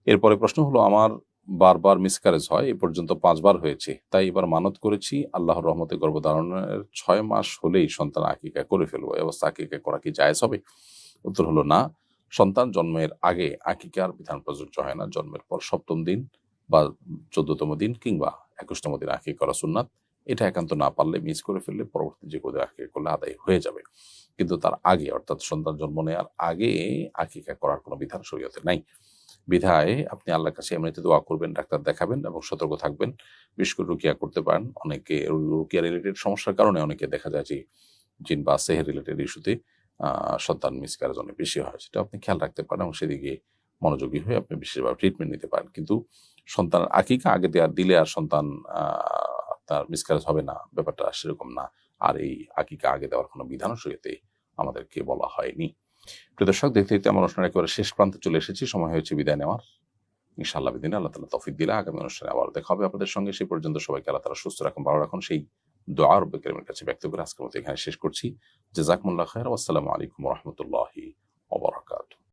এরপরে প্রশ্ন হলো, আমার বারবার মিসক্যারেজ হয়, এ পর্যন্ত 5 বার হয়েছে, তাই এবার মানত করেছি আল্লাহর রহমতে গর্ভধারণের 6 মাস হলেই সন্তান আকিকা করে ফেলবো, এই অবস্থা আকিকা করা কি জায়েজ হবে? উত্তর হলো না। সন্তান জন্মের আগে আকিকার বিধান প্রযোজ্য হয় না। জন্মের পর 7ম দিন বা 14তম দিন কিংবা 21তম দিন আকিকা করা সুন্নাত। এটা একান্ত না পারলে, মিস করে ফেললে পরবর্তী যে কোনো আকিকা করলে আদায় হয়ে যাবে, কিন্তু তার আগে অর্থাৎ সন্তান জন্ম নেওয়ার আগে আকিকা করার কোনো বিধান শরীয়তে নাই। বিধায় আপনি আল্লাহর কাছে এমনিতে দোয়া করবেন, ডাক্তার দেখাবেন এবং সতর্ক থাকবেন। বিশেষ করে রুকিয়া করতে পারেন। অনেকে রুকিয়া রিলেটেড সমস্যার কারণে অনেকে দেখা যায় যে জিন বা সেহের রিলেটেড ইস্যুতে সন্তান মিসক্যারেজ অনেক বেশি হয়, সেটা আপনি খেয়াল রাখতে পারেন এবং সেদিকে মনোযোগী হয়ে আপনি বিশেষভাবে ট্রিটমেন্ট নিতে পারেন। কিন্তু সন্তানের আকিকা আগে দিলে আর সন্তান আপনার মিসক্যারেজ হবে না, ব্যাপারটা সেরকম না। আর এই আকিকা আগে দেওয়ার কোনো বিধানও শরীয়তে আমাদেরকে বলা হয়নি। প্রিয় দর্শক, দেখতে দেখতে আমার অনুষ্ঠানের একেবারে শেষ প্রান্তে চলে এসেছি, সময় হয়েছে বিদায় নেওয়ার। ইনশাআল্লাহ বিদিনে আল্লাহ তাআলা তৌফিক দিলে আগামী অনুষ্ঠানে আবার দেখা হবে আপনাদের সঙ্গে। সেই পর্যন্ত সবাইকে আল্লাহ তাআলা সুস্থ রাখুন, ভালো রাখুন, সেই দোয়া রব্বুল কারীমের কাছে ব্যক্ত করে আজকের মতো এখানে শেষ করছি। জাযাকুমুল্লাহু খাইরান ওয়া আসসালামু আলাইকুম ওয়া রাহমাতুল্লাহি ওয়া বারাকাতুহু।